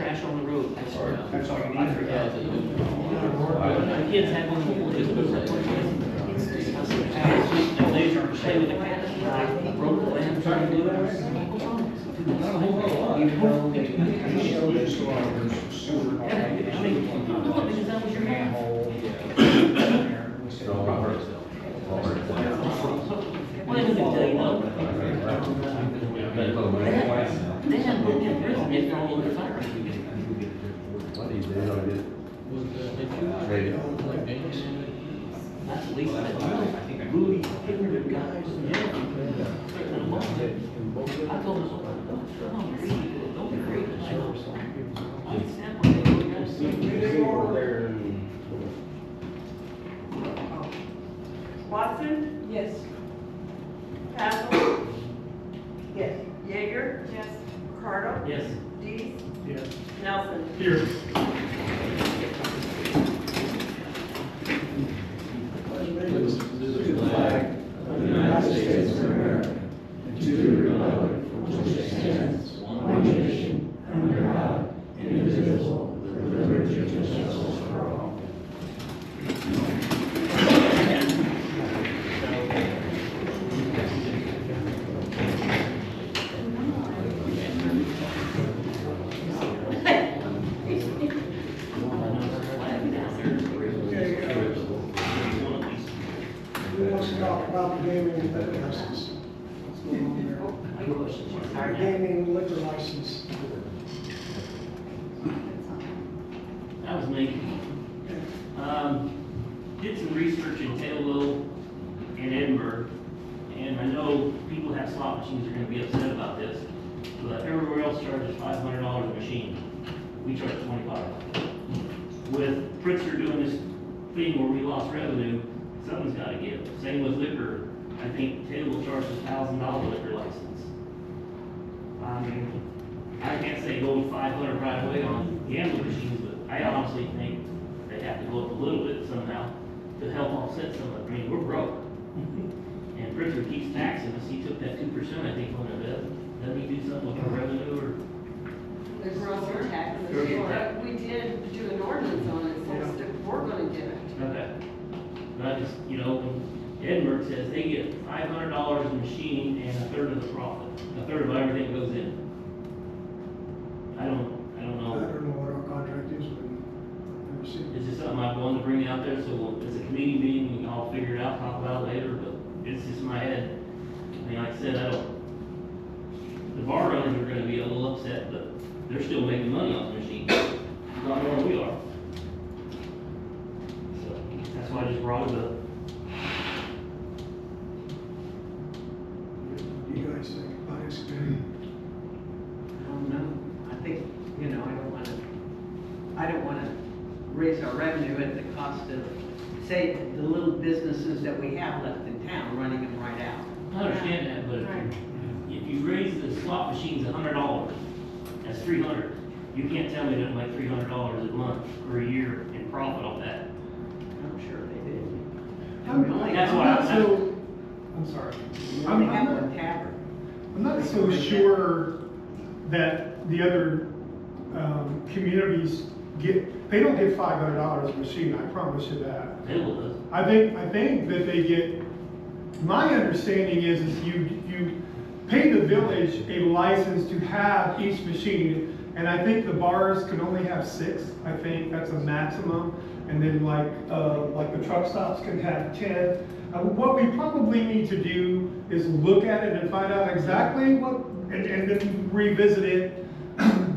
trash on the road. That's all you need. I forgot. The kids had one before, just put that. They were playing with the cat, broke the lamp, trying to do it. That's at least I really ignorant guys. I told him, don't be afraid to show. Watson? Yes. Castle? Yes. Yeager? Yes. Ricardo? Yes. Dees? Yes. Nelson? Here. To the flag of the United States of America, and to the republic for which it stands, one nation, under God, indivisible, with liberty and justice for all. Who wants to talk about the gaming liquor license? What's going on there? Our gaming liquor license. That was me. Did some research in Taylorville and Edinburgh, and I know people have slot machines are gonna be upset about this, but everywhere else charges $500 a machine. We charge $25. With Pritzker doing this thing where we lost revenue, something's gotta give. Same with liquor. I think Taylorville charges $1,000 liquor license. I mean, I can't say go with 500 right away on gambling machines, but I honestly think they have to go up a little bit somehow to help offset some of it. I mean, we're broke. And Pritzker keeps taxing us. He took that 2%, I think, on it. Doesn't he do something with our revenue or? The grocery tax. Grocery tax. We did do an ordinance on it, so we're gonna get it. Okay. But I just, you know, when Edinburgh says they get $500 a machine and a third of the profit, a third of everything goes in. I don't I know. don't know what our contract is, but I've never seen it. It's just something I wanted to bring out there, so it's a committee meeting, we can all figure it out, talk about it later, but it's just in my head. I mean, like I said, the bar owners are gonna be a little upset, but they're still making money off the machine, not more than we are. So, that's why I just brought it up. What do you guys think about this? No, I think, I don't wanna raise our revenue at the cost of, say, the little businesses that we have left in town, running them right out. I understand that, but if you raise the slot machines $100, that's $300. You can't tell me they don't make $300 a month or a year in profit off that. I'm sure they did. That's why I'm sorry. I'm have one tavern. I'm not so sure that the other communities they don't get $500 a machine, I promise you that. Taylor does. I think that they get, my understanding is you pay the village a license to have each machine, and I think the bars can only have 6, I think that's a maximum, and then like the truck stops can have 10. What we probably need to do is look at it and find out exactly what, and then revisit it,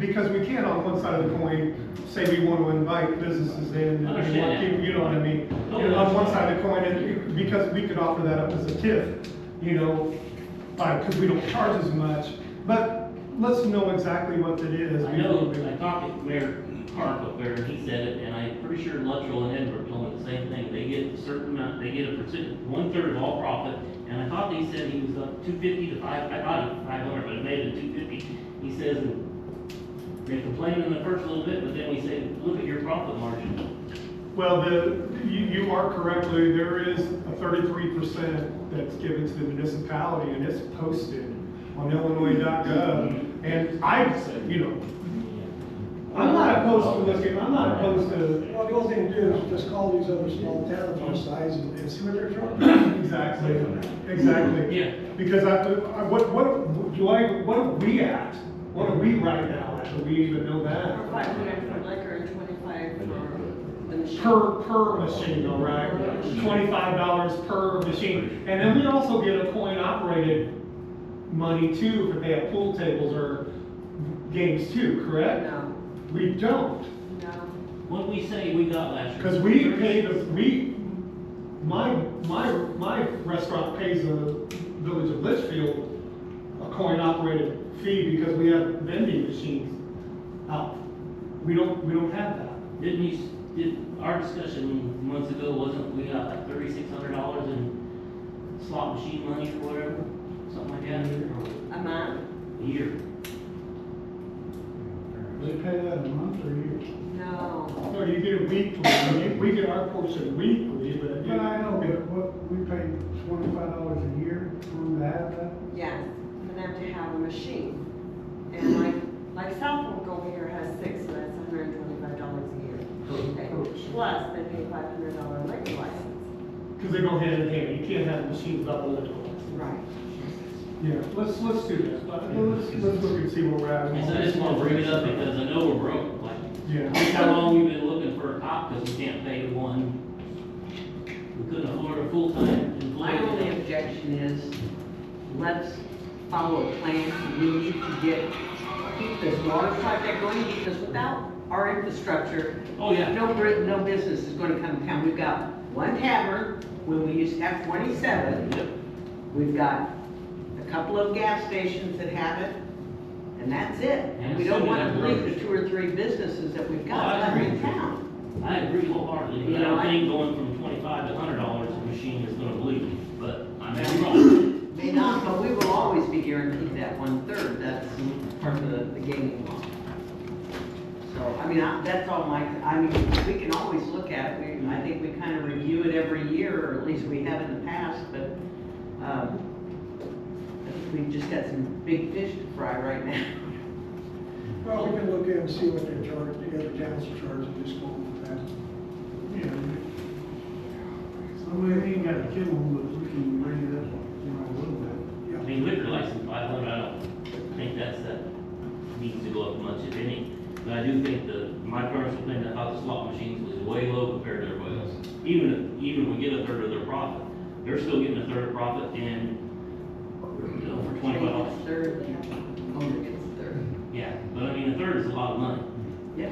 because we can't on one side of the coin say we want to invite businesses in, and we want people, you know what I mean? On one side of the coin, and because we could offer that up as a TIF, you know, because we don't charge as much, but let's know exactly what it is. I know, I talked to Mayor Clark up there, and he said it, and I'm pretty sure Luttrell and Edinburgh told me the same thing. They get a certain amount, they get a percent, 1/3 of all profit, and I thought he said he was up 250 to 5, I thought it was 500, but it made it 250. He says, they complain in the first little bit, but then we say, look at your profit margin. Well, you are correctly, there is a 33% that's given to the municipality, and it's posted on Illinois.gov. And I, you know, I'm opposed to looking, I'm not opposed to, Well, the only thing to do is just call these other small towns our size and see what they're charging. exactly. Yeah. Because what are we at? What are we right now at? Do we even know Or that? 500 for liquor and 25 for the machine. Per machine, all right? $25 per machine. And then we also get a coin operated money too, if they have pool tables or games too, correct? No, We don't. no. What we say we got last year? Because we pay my restaurant pays the village of Litchfield a coin operated fee because we have vending machines out. We don't have that. Did our discussion months ago, wasn't we got like $3,600 in slot machine money or whatever? Something like that, A month? or a year? They pay that a month or a year? No. No, you get it weekly. I mean, we get our portion weekly, but. But I know, but what, we pay $25 a year for them to have that? Yes, for them to have a machine. And like Southwood over here has 6, so that's $125 a year. Plus, they pay $500 liquor license. Because they go hand in hand. You can't have machines without the liquor license. Right. Yeah, let's do that. Let's look and see where we're at. And so I just want to bring it up because I know we're broke, like, Yeah. how long we've been looking for a cop because we can't pay one. We couldn't afford a full-time My only employee. objection is, let's follow a plan. We need to keep this water project going, because without our infrastructure, Oh, yeah. no business is going to come to town. We've got one tavern, when we used to have 27. Yep. We've got a couple of gas stations that have it, and that's it. And We don't some want have to leave roads. the 2 or 3 businesses that we've Oh, I got agree. in town. I agree wholeheartedly, You but I know, don't I- think going from $25 to $100 a machine is gonna bleed me, but I may be wrong. May not, but we will always be guaranteed that 1/3, that's part of the gaming law. So, I mean, that's all we can always look at it, I think we kind of review it every year, or at least we have in the past, but, I think we've just got some big fish to fry right now. Well, we can look in and see what they charge, the other towns are charging, just go with that. Yeah. So we ain't got to kill them, but we can bring it up, a little bit. I mean, liquor license, 500, I don't think that needs to go up much, if any. But I do think my personal thing about the slot machines was way low compared to everybody else. Even if we get a third of their profit, they're still getting a third of profit for $25. Third, owner gets a third. Yeah, but I mean, a third is a lot of money. Yeah.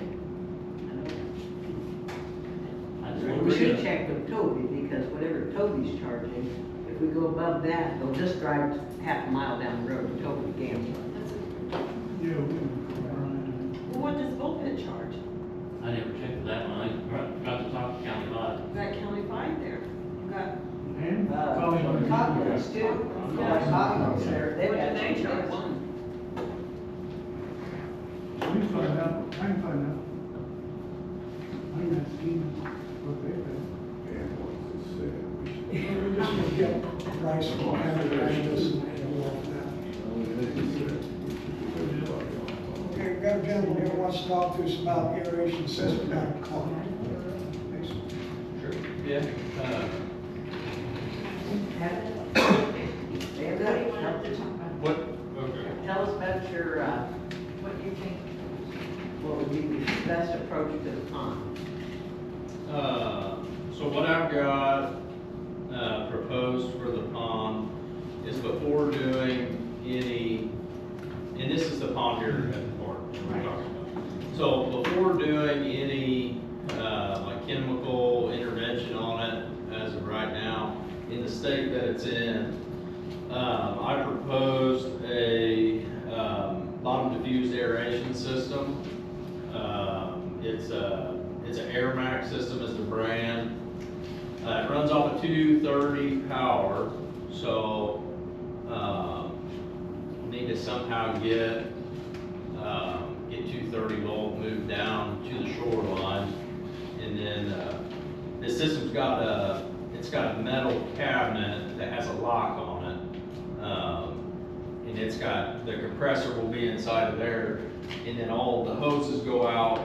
I just want to We bring should it up. check with Toby, because whatever Toby's charging, if we go above that, they'll just drive half a mile down the road to Toby Gambler. Yeah, we can. Well, what does Bullhead charge? I never checked that one, I got to talk to County Live. We've got County 5 there. We've got, And calling on the Cocktails too. Yeah, cocktails there. They've What do got they some charge? one. We can find out, I can find out. I can ask him what they pay. We just need to get a price for having this and go off that. Okay, we've got a gentleman here who wants to talk to us about aeration system down at Clark. Sure, yeah. What, okay. Tell us about your, what you think, what would be the best approach to the pond? So what I've got, proposed for the pond is before doing any, and this is the pond here at the park we're talking about. So before doing any, like chemical intervention on it, as of right now, in the state that it's in, I proposed a, bottom diffused aeration system. It's an AirMax system is the brand. It runs off a 230 power, so need to somehow get 230 volt moved down to the shoreline, and then this system's got a metal cabinet that has a lock on it, and it's got the compressor will be inside of there, and then all the hoses go out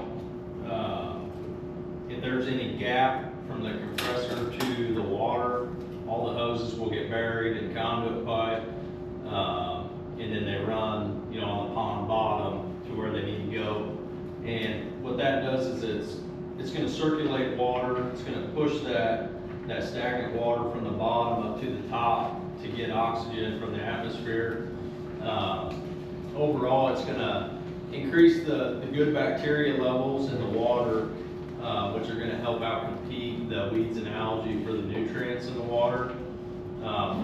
there's any gap from the compressor to the water, all the hoses will get buried in conduit pipe. And then they run, you know, on the pond bottom to where they need to go. And what that does is it's gonna circulate water, it's gonna push that stagnant water from the bottom up to the top to get oxygen from the atmosphere. Overall, it's gonna increase the good bacteria levels in the water, which are gonna help out compete the weeds and algae for the nutrients in the water.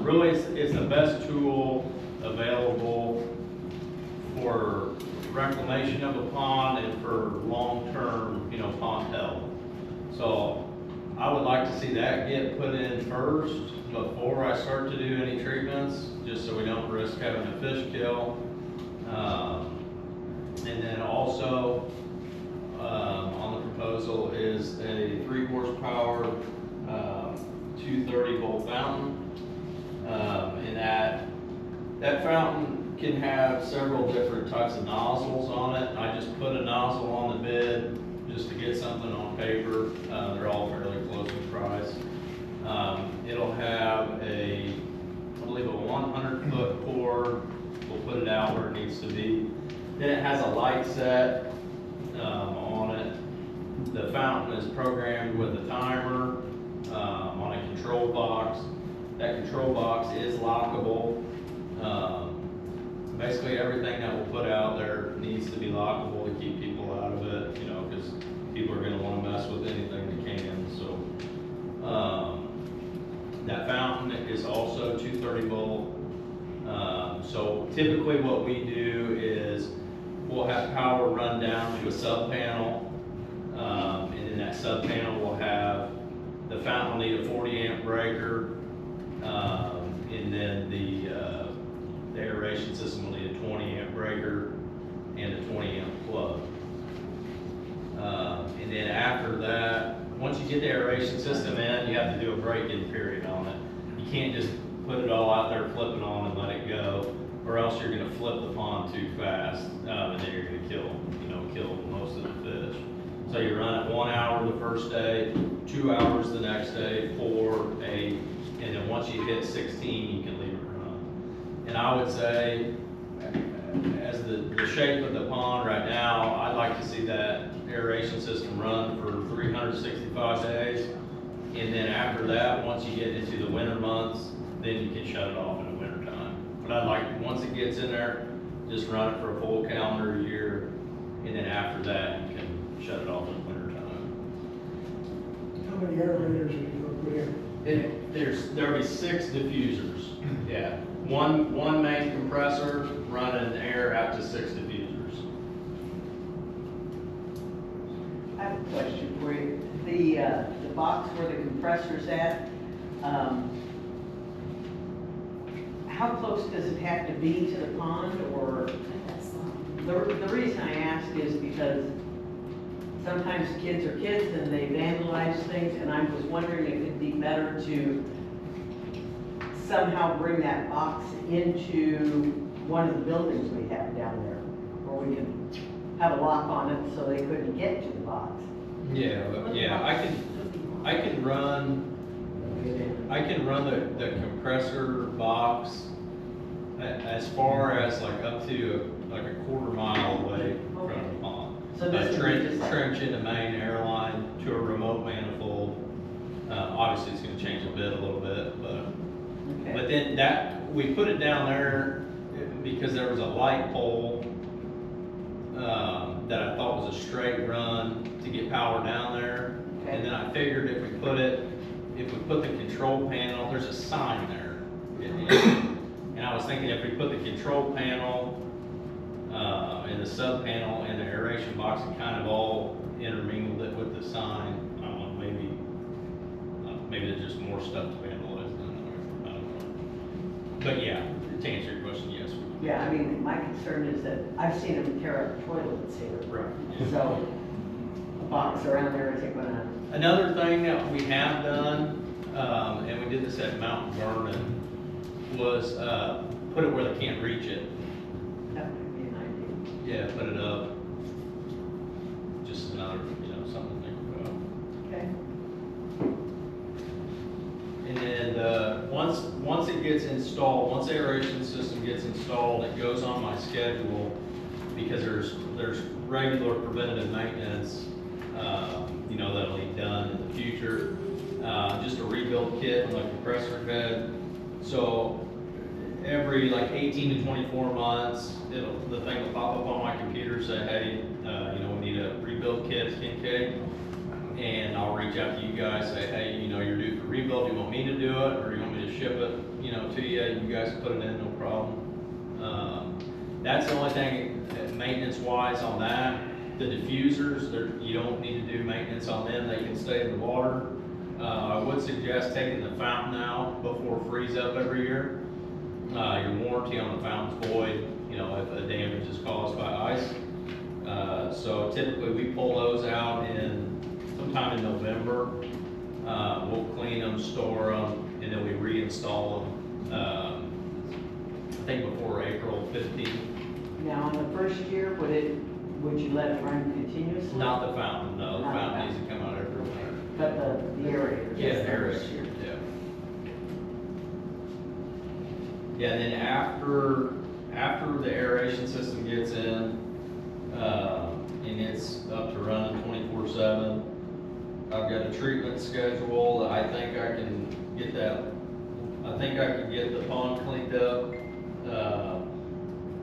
Really, it's the best tool available for reclamation of a pond and for long-term, you know, pond health. So I would like to see that get put in first before I start to do any treatments, just so we don't risk having a fish kill. And then also, on the proposal is a 3 horsepower, 230 volt fountain. And that fountain can have several different types of nozzles on it. I just put a nozzle on the bid just to get something on paper. They're all fairly close in price. It'll have I believe a 100-foot cord. We'll put it out where it needs to be. Then it has a light set on it. The fountain is programmed with a timer on a control box. That control box is lockable. Basically everything that we'll put out there needs to be lockable to keep people out of it, you know, because people are going to want to mess with anything they can. So that fountain is also 230 volt. So typically what we do is we'll have power run down to a sub panel, and then that sub panel will have, the fountain will need a 40 amp breaker, and then the aeration system will need a 20 amp breaker and a 20 amp plug. And then after that, once you get the aeration system in, you have to do a break-in period on it. You can't just put it all out there, flip it on and let it go, or else you're gonna flip the pond too fast, and then you're gonna kill most of the fish. So you run it 1 hour the first day, 2 hours the next day, 4, 8, and then once you hit 16, you can leave it run. And I would say, as the shape of the pond right now, I'd like to see that aeration system run for 365 days. And then after that, once you get into the winter months, then you can shut it off in the winter time. But I'd like, once it gets in there, just run it for a full calendar year. And then after that, you can shut it off in the winter time. How many aerators are you gonna put in? There'll be 6 diffusers. Yeah. One main compressor running air out to 6 diffusers. I have a question for you. The box where the compressor's at, how close does it have to be to the pond, or? The reason I ask is because sometimes kids are kids and they vandalize things, and I was wondering if it'd be better to somehow bring that box into one of the buildings we have down there, or we can have a lock on it so they couldn't get to the box. Yeah, I can run the compressor box as far as like up to like a quarter mile away from the pond. So this would be just trench in the main airline to a remote manifold. Obviously, it's going to change a little bit, but okay. But then we put it down there because there was a light pole that I thought was a straight run to get power down there. Okay. And then I figured if we put the control panel, there's a sign there. And I was thinking if we put the control panel and the sub panel and the aeration box and kind of all intermingled it with the sign, I don't know, maybe there's just more stuff to vandalize than I don't know. But yeah, to answer your question, yes. Yeah, I mean, my concern is that I've seen them tear up toilets here. Right. So a box around there isn't gonna. Another thing that we have done, and we did this at Mount Vernon, was put it where they can't reach it. That would be an idea. Yeah, put it up. Just another, something to think about. gets installed, once the aeration system gets installed, it goes on my schedule because there's regular preventative maintenance, you know, that'll be done in the future. Just a rebuild kit and like compressor head. So every like 18 to 24 months, the thing will pop up on my computer, say, hey, you know, we need a rebuild kit, Kincaid. And I'll reach out to you guys, say, hey, you know, you're due for rebuild, do you want me to do it, or you want me to ship it, you know, to you? You guys put it in, no problem. That's the only thing, maintenance-wise on that. The diffusers, you don't need to do maintenance on them, they can stay in the water. I would suggest taking the fountain out before freeze up every year. Your warranty on the fountain's void, you know, if a damage is caused by ice. So typically we pull those out sometime in November. We'll clean them, store them, and then we reinstall them, I think before April 15th. Now, in the first year, would you let it run continuously? Not the fountain, no, the Not the fountain needs to come out every winter. But the aerator? Yeah, just the there first is, year. yeah. Yeah, and then after the aeration system gets in, and it's up to running 24/7, I've got a treatment schedule. I think I can get the pond cleaned up,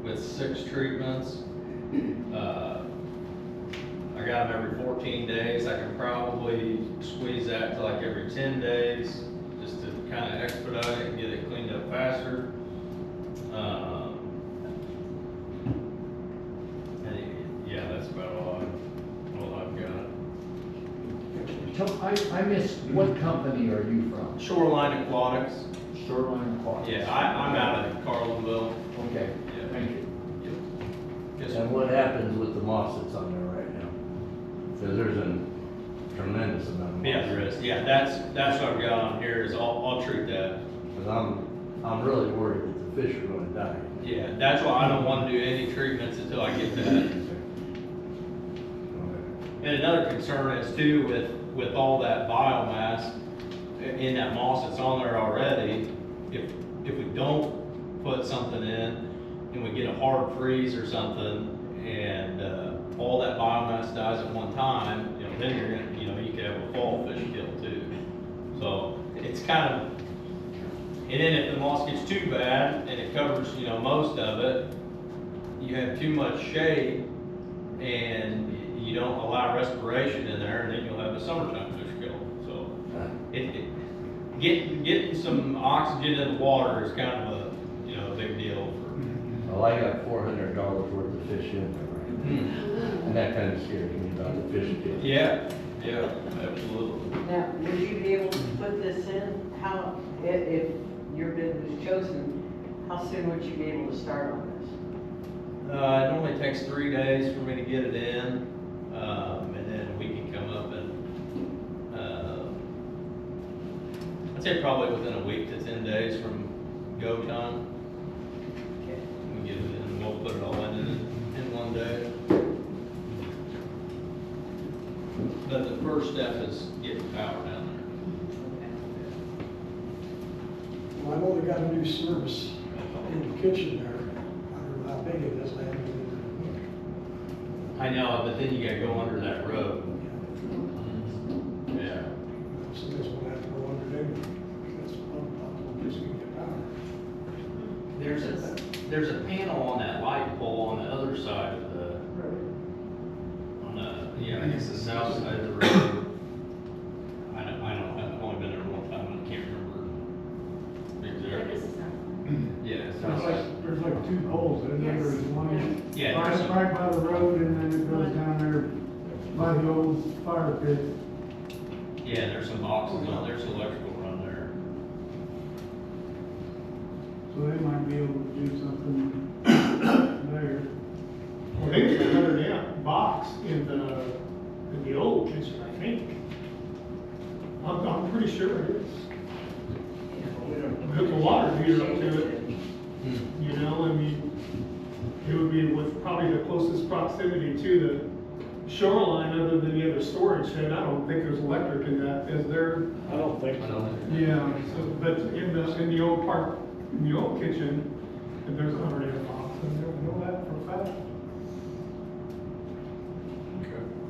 with 6 treatments. I got them every 14 days. I can probably squeeze that to like every 10 days, just to kind of expedite it and get it cleaned up faster. And yeah, that's about all I've got. I missed, what company are you from? Shoreline Aquatics. Shoreline Aquatics. Yeah, I'm out of Carlinville. Okay, Yeah. thank you. Yes, And what happens with the moss that's on there right now? Because there's a tremendous amount of moss. Yeah, there is. Yeah, that's what I've got on here is I'll treat that. Because I'm really worried that the fish are gonna die. Yeah, that's why I don't want to do any treatments until I get that. And another concern is too, with all that biomass in that moss that's on there already, if we don't put something in and we get a hard freeze or something and all that biomass dies at one time, you know, then you're gonna, you know, you could have a fall fish kill too. So it's kind of, and then if the moss gets too bad and it covers, you know, most of it, you have too much shade and you don't allow respiration in there, and then you'll have a summertime fish kill. So getting some oxygen in the water is kind of a, you know, a big deal. Well, I got $400 worth of fish in there right now. And that kind of scares me about the fish kill. Yeah, absolutely. Now, would you be able to put this in? How, if your bid was chosen, how soon would you be able to start on this? It normally takes 3 days for me to get it in, and then we can come up and, I'd say probably within a week to 10 days from go time. Okay. We get it in, and we'll put it all in one day. But the first step is getting power down Well, I've only got a new service in the kitchen there. I don't know how big it is, I haven't even there. I know, but then you gotta go under that road. Yeah. Somebody's gonna have to go under there. That's one just gonna get power. There's a panel on that light pole on the other side of I guess the south side of the road. I don't know, I've only been there one time, I can't remember exactly. Yeah, There's like 2 poles, and then there's one Yeah, there's some- right by the road, and then it goes down there by the old fire pit. yeah, there's some boxes on, there's electrical run there. So they might be able to do something there. Well, there's a 100 amp box in the old kitchen, I think. I'm pretty sure it is. Hook a water heater up to it, you know, I mean, it would be with probably the closest proximity to the shoreline other than the other storage shed. I don't think there's electric in that, is there? I don't think so. Yeah, so, but in the old park in the old kitchen, that there's 100 amp box, and they'll know that for a fact.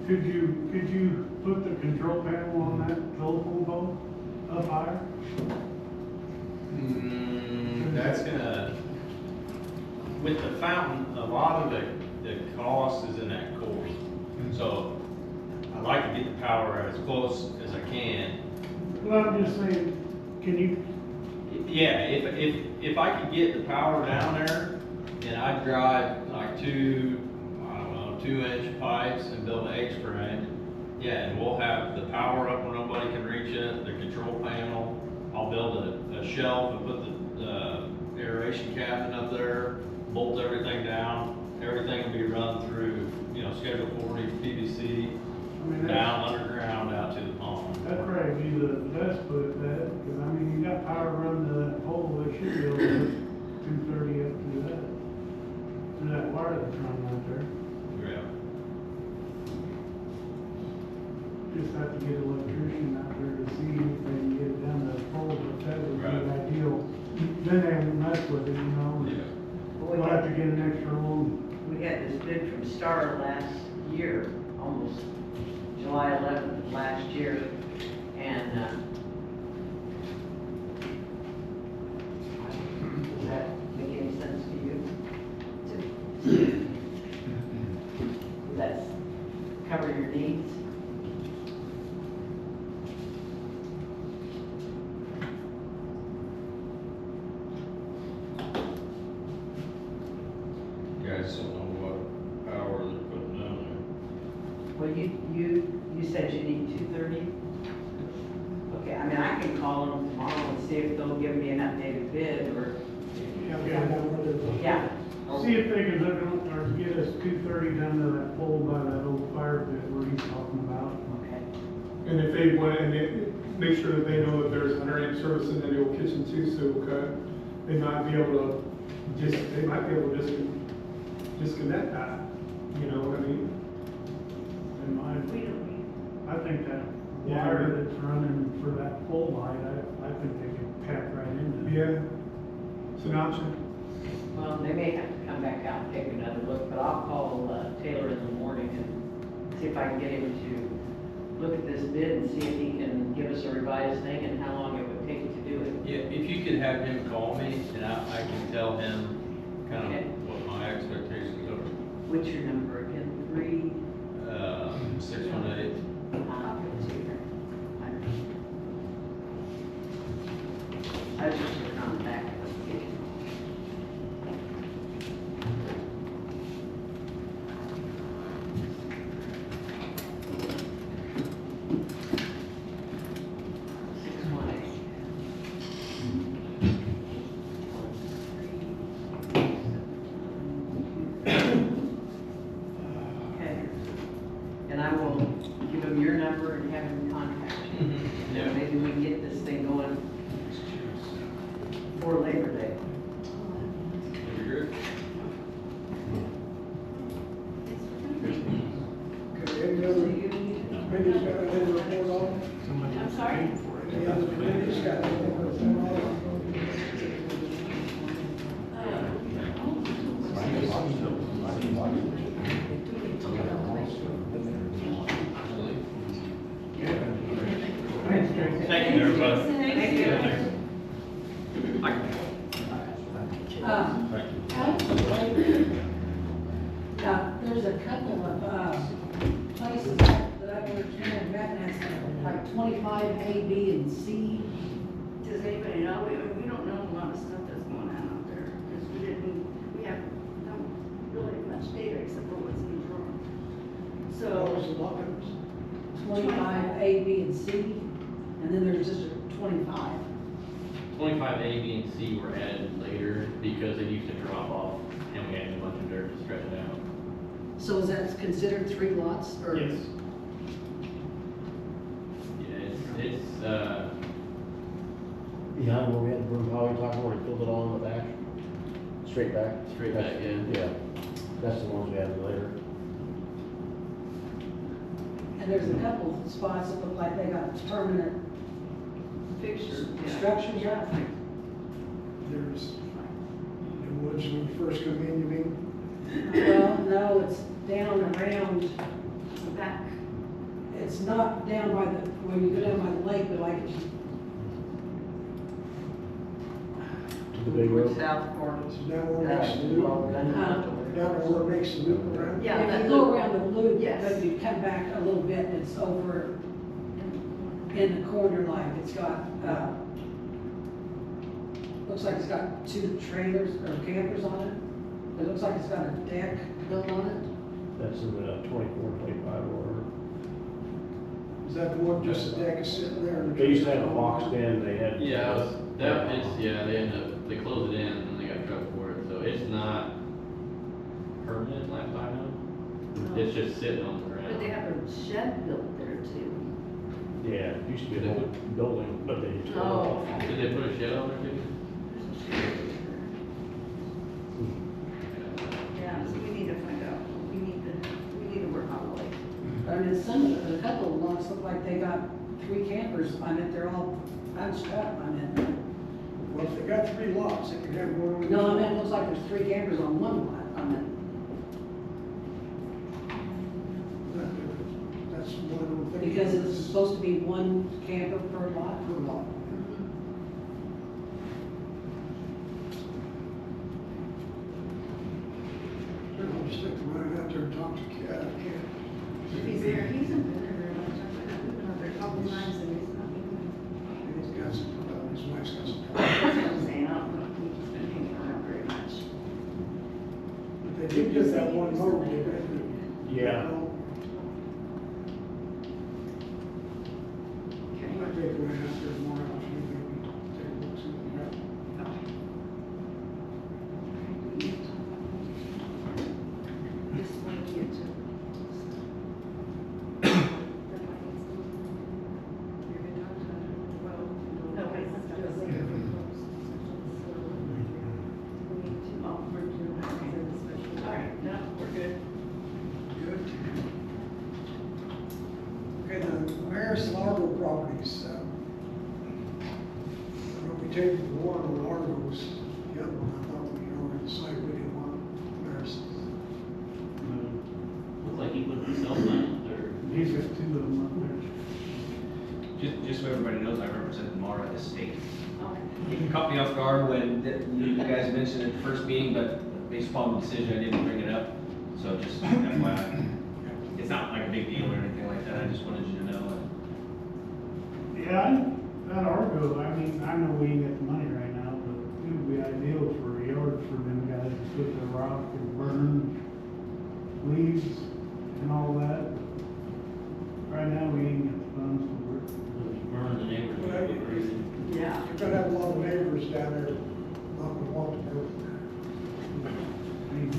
Could you put the control panel on that telephone pole up higher? That's gonna, with the fountain, a lot of the cost is in that core. So I like to get the power as close as I can. Well, I'm just saying, can you, Yeah, if I could get the power down there, and I'd drive like two, I don't know, 2-inch pipes and build an H-frame, yeah, and we'll have the power up where nobody can reach it, the control panel. I'll build a shelf and put the aeration cabinet up there, bolt everything down. Everything will be run through, Schedule 40 PVC, I mean, down underground out to the pond. that'd probably be the best put at that, because I mean, you got power running to that pole, they should be able to put 230 up to that. Through that wire that's running out there. Yeah. Just have to get an electrician out there to see if they can get it down to the pole, but that would be ideal. Then they won't mess with it, Yeah. We'll have to get an extra one. We had this bid from Star last year, almost July 11th of last year, and, does that make any sense to you? Does that cover your needs? You guys don't know what power they're putting down Well, you said you need 230? Okay, I mean, I can call them tomorrow and see if they'll give me an updated bid, or, yeah. See if they can hook on, or get us 230 down to that pole by that old fire pit where he's talking about. Okay. And if they want, and make sure that they know that there's 100 amp service in the old kitchen too, so they might be able to disconnect that, you know what I mean? In my, We don't need. I think that Yeah. wire that's running for that pole light, I think they could tap right into it. Yeah, it's an option. Well, they may have to come back out and take another look, but I'll call Taylor in the morning and see if I can get him to look at this bid and see if he can give us a revised thing and how long it would take to do it. there. Yeah, if you could have him call me, and I can tell him kind Okay. of what my expectations are. What's your number again? 618. I'll give it to you. I was just looking on the back of the page. Okay. And I will give him your number and have him contact you. Yeah. Maybe we can get this thing going for Labor Day. That'd be great. Okay, any other committees got anything to report on? I'm sorry? Any other committees got anything to report on? Thanks, Jason. Thank you, everybody. Thank you. There's a couple of places that I've worked in and met, and it's like 25 A, B, and C. Does anybody know? We don't know a lot of stuff that's going on out there, because we have, don't really have much data except for what's in the drawer. What was So, the numbers? 25 A, B, and C, and then there's just a 25. 25 A, B, and C were added later because they used to drop off and we had a bunch of dirt to stretch it out. So is that considered 3 lots, or? Yes. Yeah, it's, Behind where we had the broom pile you're talking, where we filled it all in the back? Straight back? Straight back, yeah. Yeah, that's the ones we added later. And there's a couple of spots that look like they got permanent fixture. structures up. There's campers when you first come in, you mean? Well, no, it's down around, The back. it's not down by the, when you go down by the lake, but like, To the big road. South Florida. Is down where it makes the loop? Down where it makes the loop around? Yeah, if that you go around the loop, Yes. but you come back a little bit, and it's over in the corner like, it's got, looks like it's got 2 trailers or campers on it. It looks like it's got a deck built on it. That's in the 24, 25 order. Is that the one, just the deck is sitting there? and the They used to have a truck's box on? den, they had. Yeah, that, it's, yeah, they ended up, they closed it in and then they got a truck for it, so it's not permanent last I know. It's just sitting on the ground. But they have a shed built there too. Yeah, it used to be a whole building, but they tore it Oh. off. Did they put a shed on there too? Yeah, so we need to find out, we need to work on the lake. I mean, a couple of lots look like they got 3 campers on it, they're all bunched up, I mean. Well, if they got 3 lots, they could have one on each. No, I mean, it looks like there's 3 campers on one lot, I mean. That's one of the things. Because it's supposed to be 1 camper per lot. Per lot. I'll just have to run out there and talk to Ken. He's there, he hasn't been there very much, we've been out there a couple times and he's not been He's got some, his wife's got some. there. That's what I'm saying, I don't know if he's been hanging around very much. But they did get that one mower, did they? Yeah. Okay. Might take a ride out there tomorrow, I'll see, maybe take a look, see what we got. This one here too. No, wait, let's do it later. Oh, we're doing that. All right, no, we're good. Good. Okay, the Harris Largo properties, we tabled the one on Largo's, the other one, I thought we already decided we didn't want Harris. Looks like he put the cell sign up there. He's got 2 of them up there. Just so everybody knows, I represent the Mara estate. Okay. It caught me off guard when you guys mentioned it at the first meeting, but based upon the decision, I didn't bring it up. So just FYI, it's not like a big deal or anything like that, I just wanted you to know. Yeah, that Argo, I mean, I know we ain't got the money right now, but it would be ideal for a yard for them guys to put the rock and burn leaves and all that. Right now, we ain't got the funds for it. Burn the neighbors. Well, crazy. Yeah. You're gonna have a lot of neighbors down there not gonna want to go. I mean,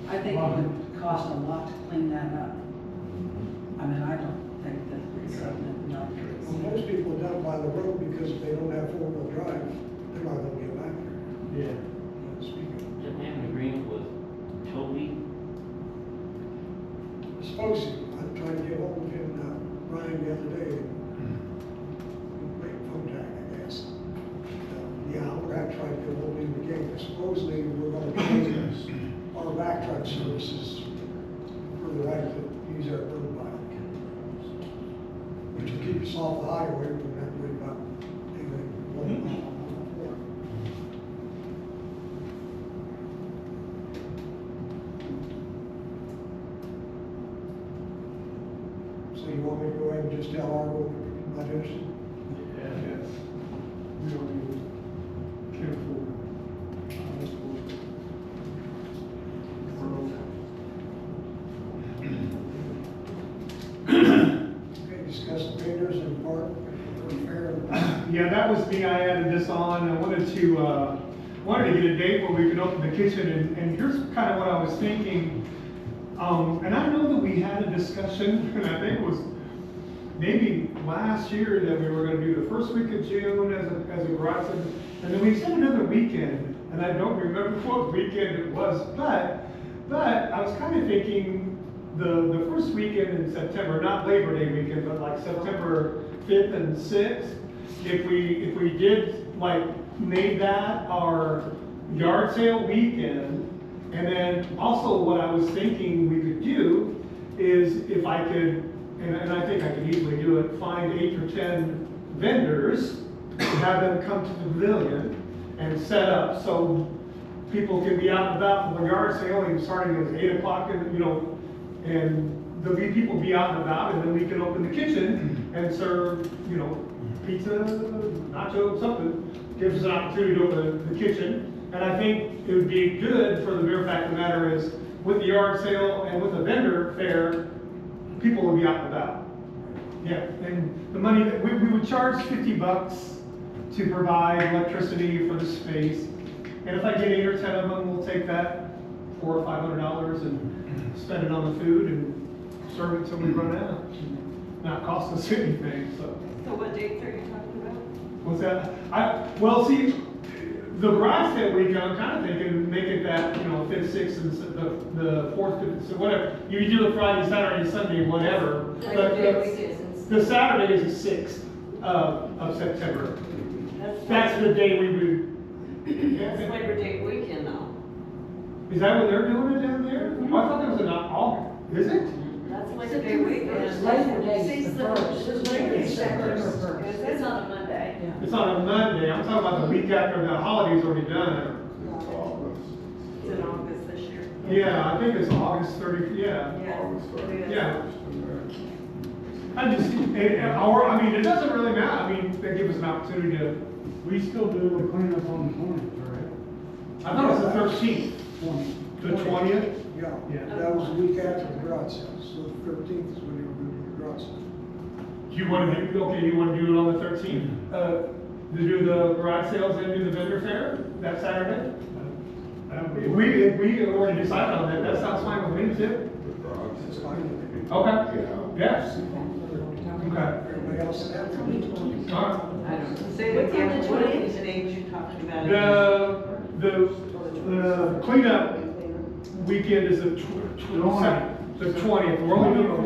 I think it would cost a lot to clean that up. I mean, I don't think that it's something that, Well, most people are down by the road because if they don't have 4-wheel drive, they're not gonna get back there. yeah. Speaking. Didn't we have an agreement with Toby? Supposed to, I tried to get hold of him, Ryan the other day. Great phone tag, I guess. Yeah, I'm gonna have to try to get hold of him again. Supposedly, we're gonna change our back truck services for the right to use our road bike. Which will keep us off the highway, we don't have to worry about anything. Going on. So you want me to go ahead and just tell Argo I'm not interested? Yes. We don't even care for Okay, discuss the vendors and park, fair. Yeah, that was me, I added this on, I wanted to get a date where we could open the kitchen, and here's kind of what I was thinking. And I know that we had a discussion, and I think it was maybe last year that we were gonna do the first week of June as a garage, and then we said another weekend, and I don't remember what weekend it was, but I was kind of thinking the first weekend in September, not Labor Day weekend, but like September 5th and 6th, if we did like made that our yard sale weekend, and then also what I was thinking we could do is if I could, and I think I could easily do it, find 8 or 10 vendors, have them come to the pavilion and set up so people can be out and about for the yard sale, and starting at 8 o'clock, and and there'll be people be out and about, and then we can open the kitchen and serve, pizza, nacho, something. Gives us an opportunity to open the kitchen. And I think it would be good, for the mere fact of the matter is, with the yard sale and with the vendor fair, people will be out and about. Yeah, and the money that we would charge $50 to provide electricity for the space. And if I get 8 or 10 of them, we'll take that $400 or $500 and spend it on the food and serve it till we run out. Not cost us anything, so. So what dates are you talking about? What's that? Well, see, the garage sale weekend, I'm kind of thinking, make it that, 5th, 6th, and the 4th, 5th, so whatever. You do it Friday, Saturday, Sunday, whatever. But the Saturday is the 6th of September. That's the day we would. That's Labor Day weekend though. Is that what they're doing it down there? Oh, I thought that was in August. Is it? That's Labor Day weekend. Labor Day is It's the first. Labor Day September first. first. It's on a Monday. Yeah. It's on a Monday. I'm talking about the week after the holiday's already done. It's in August this year. Yeah, I think it's August 30th, yeah. Yeah. I mean, it doesn't really matter. I mean, they give us an opportunity to, We still do the cleanup on the 20th, right? I thought it was the 13th, 20th. the 20th. Yeah, Yeah. that was the week after the garage sale, so the 13th is when they were going to do the garage sale. You want to do, okay, you want to do it on the 13th? To do the garage sales and do the vendor fair that Saturday? That would If be- we already decided on that, that sounds fine with me too. It's fine with me. Okay, yes. Okay. Everybody else have it? All right. I don't know. Say it again, what are these dates you're talking about? The cleanup weekend is the 20th. We're only doing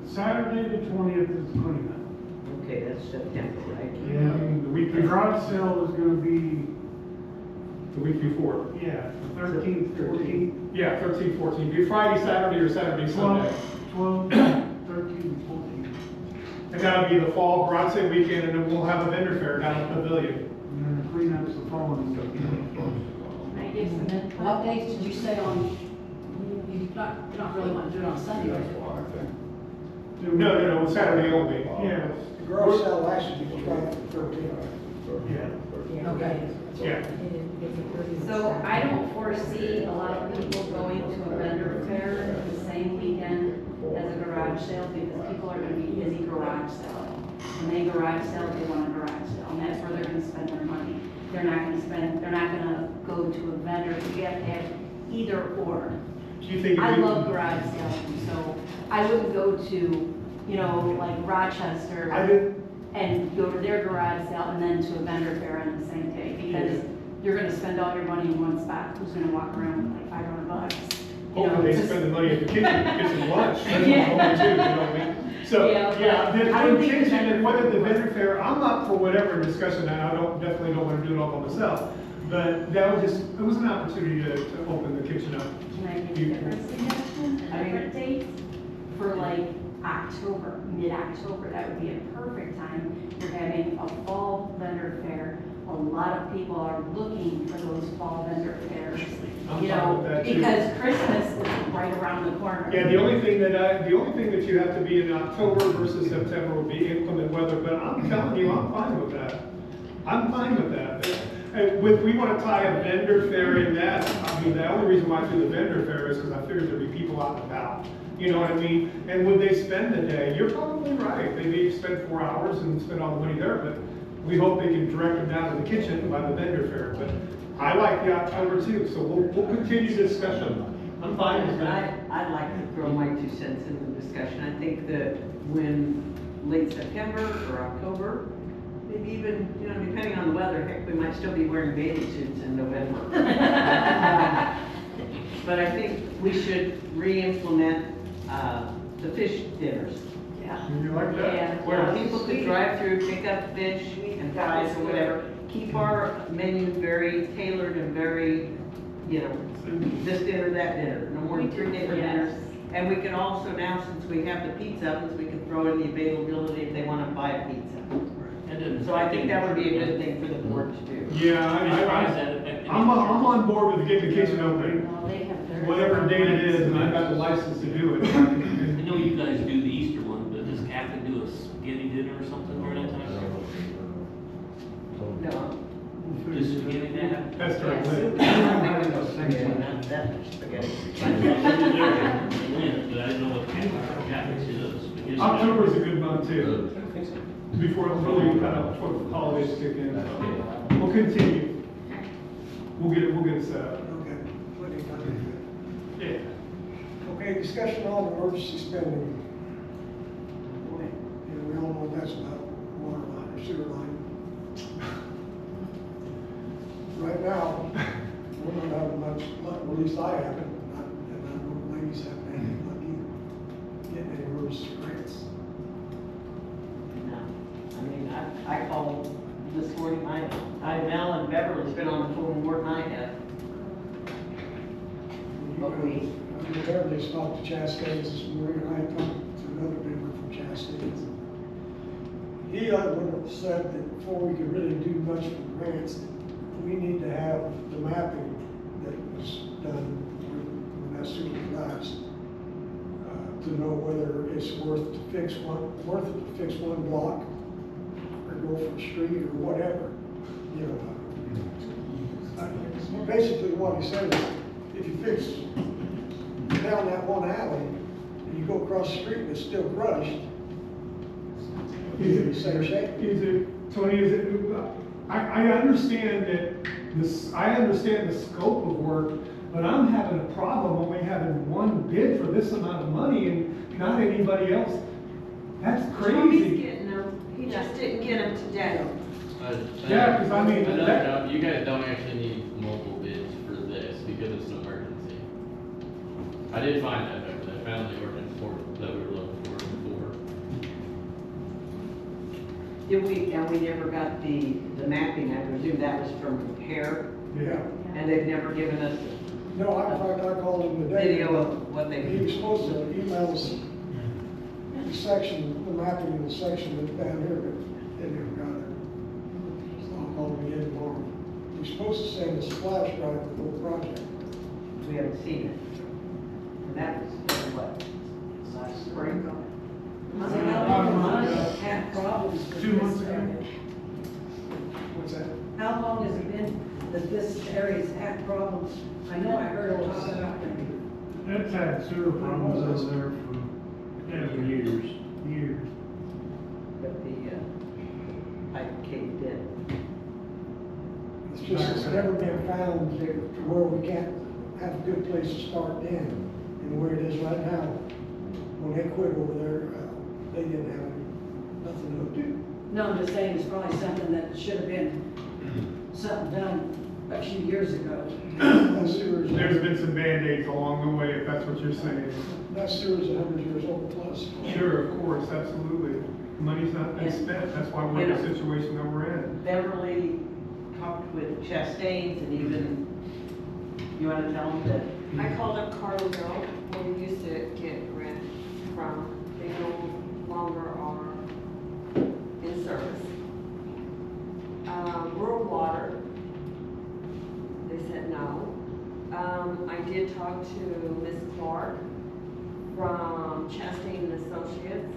Saturday the 20th is cleanup. Okay, that's September, right? the week The garage sale is gonna be, the week before. yeah, the 13th, 14th, Yeah, 13th, 14th. Be Friday, Saturday, or Saturday, Sunday. 12, 13, 14. And that'll be the fall garage sale weekend, and then we'll have a vendor fair down at the pavilion. And then the cleanup's the following weekend. What days did you say on, you not really want to do it on Sunday, right? No, Saturday only. Yeah, The garage sale last year was right after the 13th. yeah. Okay. Yeah. So I don't foresee a lot of people going to a vendor fair the same weekend as a garage sale, because people are gonna be busy garage sale. When they garage sale, they want a garage sale, and that's where they're gonna spend their money. They're not gonna go to a vendor, you have to have either or. Do you think? I love garage sales, so I wouldn't go to, like Rochester I did. and go to their garage sale and then to a vendor fair on the same day, because you're gonna spend all your money in one spot. Who's gonna walk around with like $500? Hopefully they spend the money at the kitchen, get some lunch. That's Yeah. what I want to do, you know what I mean? So, Yeah, yeah, but I the don't think the intention, and vendor whether the fair- vendor fair, I'm up for whatever discussion, and I definitely don't want to do it all by myself. But that was it was an opportunity to open the kitchen up. Can I give you a different suggestion, a different date? For like October, mid-October, that would be a perfect time. We're having a fall vendor fair. A lot of people are looking for those fall vendor fairs, I'm fine with that, too. because Christmas is right around the corner. Yeah, the only thing that you have to be in October versus September would be inclement weather, but I'm telling you, I'm fine with that. I'm fine with that. We want to tie a vendor fair in that. I mean, the only reason why I do the vendor fair is because I figured there'd be people out and about. You know what I mean? And would they spend the day? You're probably right. They may spend 4 hours and spend all the money there, but we hope they can direct them down to the kitchen by the vendor fair. But I like the October too, so we'll continue discussion. I'm fine with that. I'd like to throw my 2 cents in the discussion. I think that when late September or October, maybe even, depending on the weather, heck, we might still be wearing bathing suits in November. But I think we should re-implement the fish dinners. Yeah. You like that? Yeah. Where people could drive through, pick up fish and fries or whatever, keep our menu very tailored and very, you know, this dinner, that dinner, no more than 3 different dinners. And we can also now, since we have the pizza ovens, we can throw in the availability if they wanna buy a pizza. So I think that would be a good thing for the board to do. Yeah, I'm on board with getting the kitchen open, No, they have theirs. whatever date it is, and I've got the license to do it. I know you guys do the Easter one, but does Captain do a spaghetti dinner or something during that time? No. Just spaghetti that? That's right. That much spaghetti. But I didn't know what Captain did a spaghetti. October is a good month too, before it really kind of, before the holidays kick in. We'll continue. We'll get it set up. Okay, plenty of time to do it. Yeah. Okay, discussion on emergency spending. Yeah, we all know what that's about, water line or sewer line. Right now, we're not having much luck, at least I haven't, and I know the ladies haven't had any luck either, getting any emergency grants. No. I mean, I called this morning, Mel and Beverly's been on the phone more than I have. But Beverly talked to Chastain this morning, and I talked to another member from Chastain. He would have said that before we could really do much for grants, we need to have the mapping that was done when that sewer collapsed, to know whether it's worth it to fix one block, or go for a street, or whatever, you know. Basically what he said is, if you fix down that one alley, and you go across the street and it's still crushed, Is it's in the same shape. Tony, I understand I understand the scope of work, but I'm having a problem only having one bid for this amount of money and not anybody else. That's Tommy's crazy. getting them, he just didn't get them today. Yeah, 'cause I mean, Another that- job, you guys don't actually need multiple bids for this because it's an emergency. I did find that, but I found the ordinance for, that we were looking for before. And we never got the mapping, I presume that was from Hair, Yeah. and they've never given us No, in fact, I called him today. video of what they. He was supposed to email us the section, the mapping of the section that's down here, but they never got it. So I'll call him again tomorrow. He's supposed to send us a flash drive of the whole project. We haven't seen it. And that was, what, last spring? How long has it had problems with 2 months this ago. area? What's that? How long has it been that this area's had problems? I know I heard a lot about it. It's had sewer problems over there for years. But the pipe caved in. It's just, it's never been found to where we can't have a good place to start in. And where it is right now, when they quit over there, they didn't have nothing to do. No, I'm just saying it's probably something that should have been something done a few years ago. That sewer's, There's been some Band-Aids along the way, if that's what you're saying. that sewer's 100 years old plus. Sure, of course, absolutely. Money's not been spent, that's why we're in the situation that we're in. Beverly talked with Chastain's and even, you wanna tell them that? I called up Carterville, where we used to get rent from, they no longer are in service. Rural Water, they said no. I did talk to Ms. Clark from Chastain and Associates.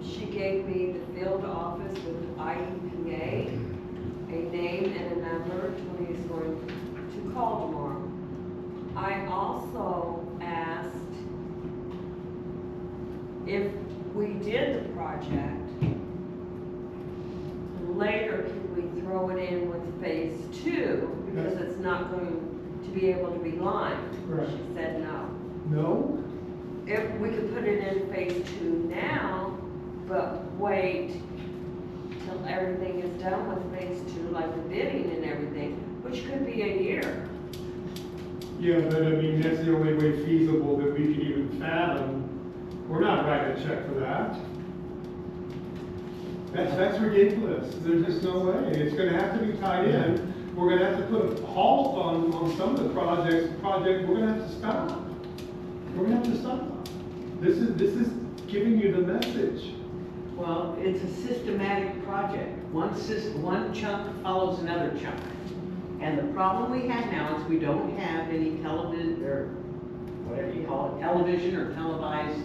She gave me the field office with IEPA, a name and a number. Tony is going to call tomorrow. I also asked if we did the project, later could we throw it in with phase 2 because it's not going to be able to be lined. Correct. She said no. No? If we could put it in phase 2 now, but wait till everything is done with phase 2, like the bidding and everything, which could be a year. Yeah, but I mean, that's the only way feasible that we could even fathom. We're not writing a check for that. That's ridiculous. There's just no way. It's gonna have to be tied in. We're gonna have to put a halt on some of the projects. We're gonna have to stop. We're gonna have to stop. This is giving you the message. Well, it's a systematic project. One chunk follows another chunk. And the problem we have now is we don't have any television, or whatever you call it, television or televised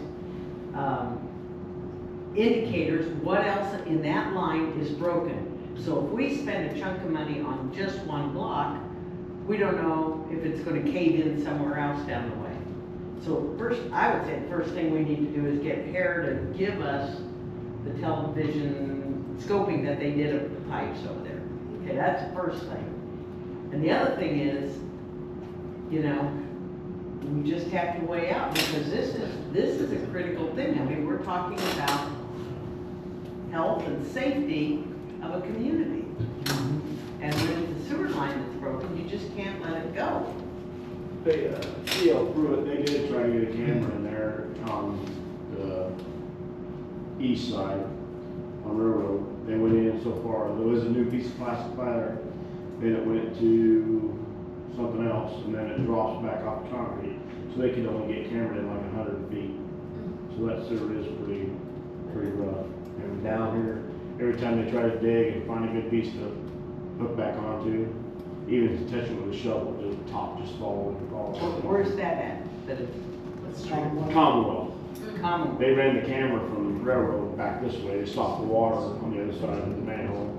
indicators, what else in that line is broken. So if we spend a chunk of money on just one block, we don't know if it's gonna cave in somewhere else down the way. So first, I would say the first thing we need to do is get Hare to give us the television scoping that they did of the pipes over there. Okay, that's the first thing. And the other thing is, you know, we just have to weigh out, because this is a critical thing. I mean, we're talking about health and safety of a community. And when the sewer line is broken, you just can't let it go. They, CL Pruitt, they did try to get a camera in there on the east side on Railroad. They went in so far, there was a new piece of plastic there, then it went to something else, and then it drops back off concrete. So they could only get camera in like 100 feet. So that sewer is pretty rough. And down here, every time they try to dig and find a good piece to hook back onto, even if you touch it with a shovel, the top just falls. Where's that at? That it's Commonwealth. Common. They ran the camera from the railroad back this way. They stopped the water on the other side of the manhole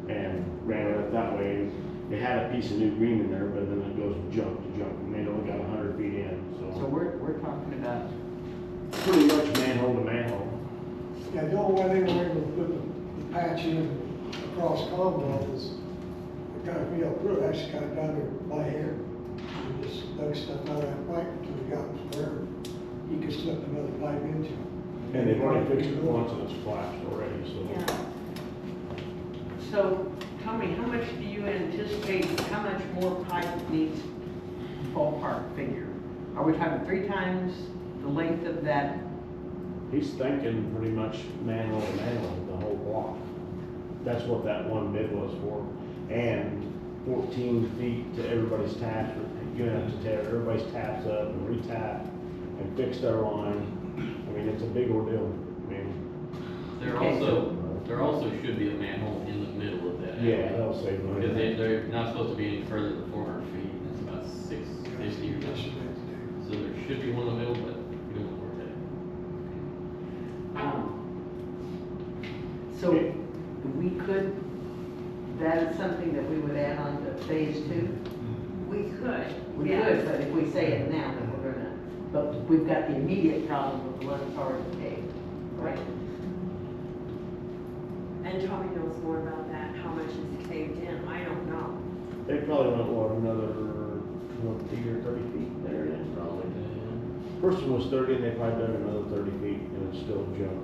and ran it up that way. They had a piece of new green in there, but then it goes jump to jump, and they only got 100 feet in. So we're talking about Pretty much manhole to manhole. Yeah, the only way they were able to put the patch in across Commonwealth is the guy from Yellow Brook actually got it down there by hand. He just dug stuff out of that pipe until he got to where he could slip another pipe into. And they've already fixed it once and it's collapsed already, so. Yeah. So, tell me, how much do you anticipate, how much more pipe needs ballpark figure? Are we talking 3 times the length of that? He's thinking pretty much manhole to manhole, the whole block. That's what that one bid was for. And 14 feet to everybody's taps, you're gonna have to tear everybody's taps up and re-tap and fix their line. I mean, it's a big ordeal. I mean, There also should be a manhole in the middle of that. yeah, that'll save money. Because they're not supposed to be any further than 400 feet, it's about 650 or something. So there should be one in the middle, but we don't know where So, we could, that is something that we would add on to phase 2? We could. We yeah. could, but if we say it now, then we're gonna, but we've got the immediate problem with the one that's already paved, right? And Tommy knows more about that, how much is caved in, I don't know. They probably went, what, another 20 or 30 feet there, yeah, probably. First one was 30 and they probably dug another 30 feet and it's still junk.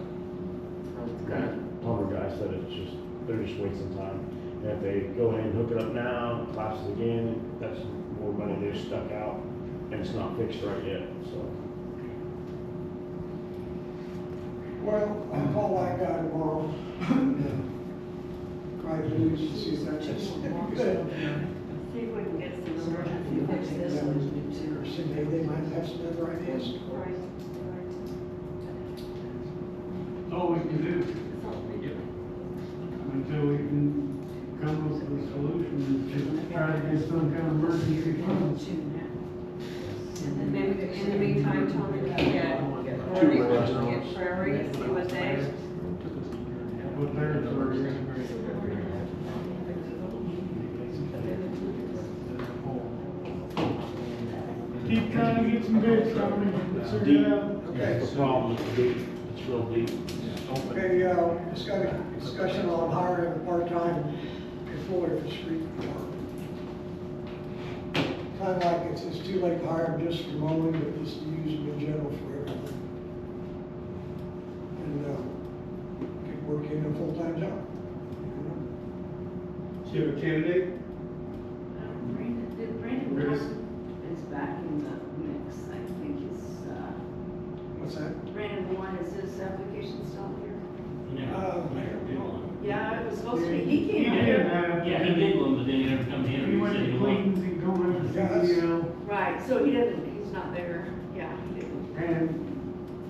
That plumber guy said it's just, they're just wasting time. And if they go ahead and hook it up now, collapse it again, that's more money they're stuck out and it's not fixed right yet, so. Well, I'll call that guy tomorrow. Try to lose to see if that's just good. See if we can get some emergency Or fixes. see maybe they might have some other ideas. Right. That's all we can do. Until we can come up with a solution, is to try to get some kind of emergency fund. And then in the meantime, Tommy can get Prairie, see what they. What they're doing. Keep trying to get some bids, Tommy. Let's figure it out. That's the problem, it's deep, it's real deep. Okay, just got a discussion on hiring a part-time employee for street department. Kind of like it's too late to hire them just for mowing, but just to use them in general for everything. And, could work in a full-time job. Do you have a candidate? Brandon is back in the mix, I think he's, What's that? Brandon Warren, is his application still here? Yeah. I don't know. was supposed to be, he He came out did here. have. Yeah, he did one, but then he never come in. He went said to he won't. Queens, he go in to Yes. CDL, Right, so he doesn't, he's not there, yeah, he didn't. and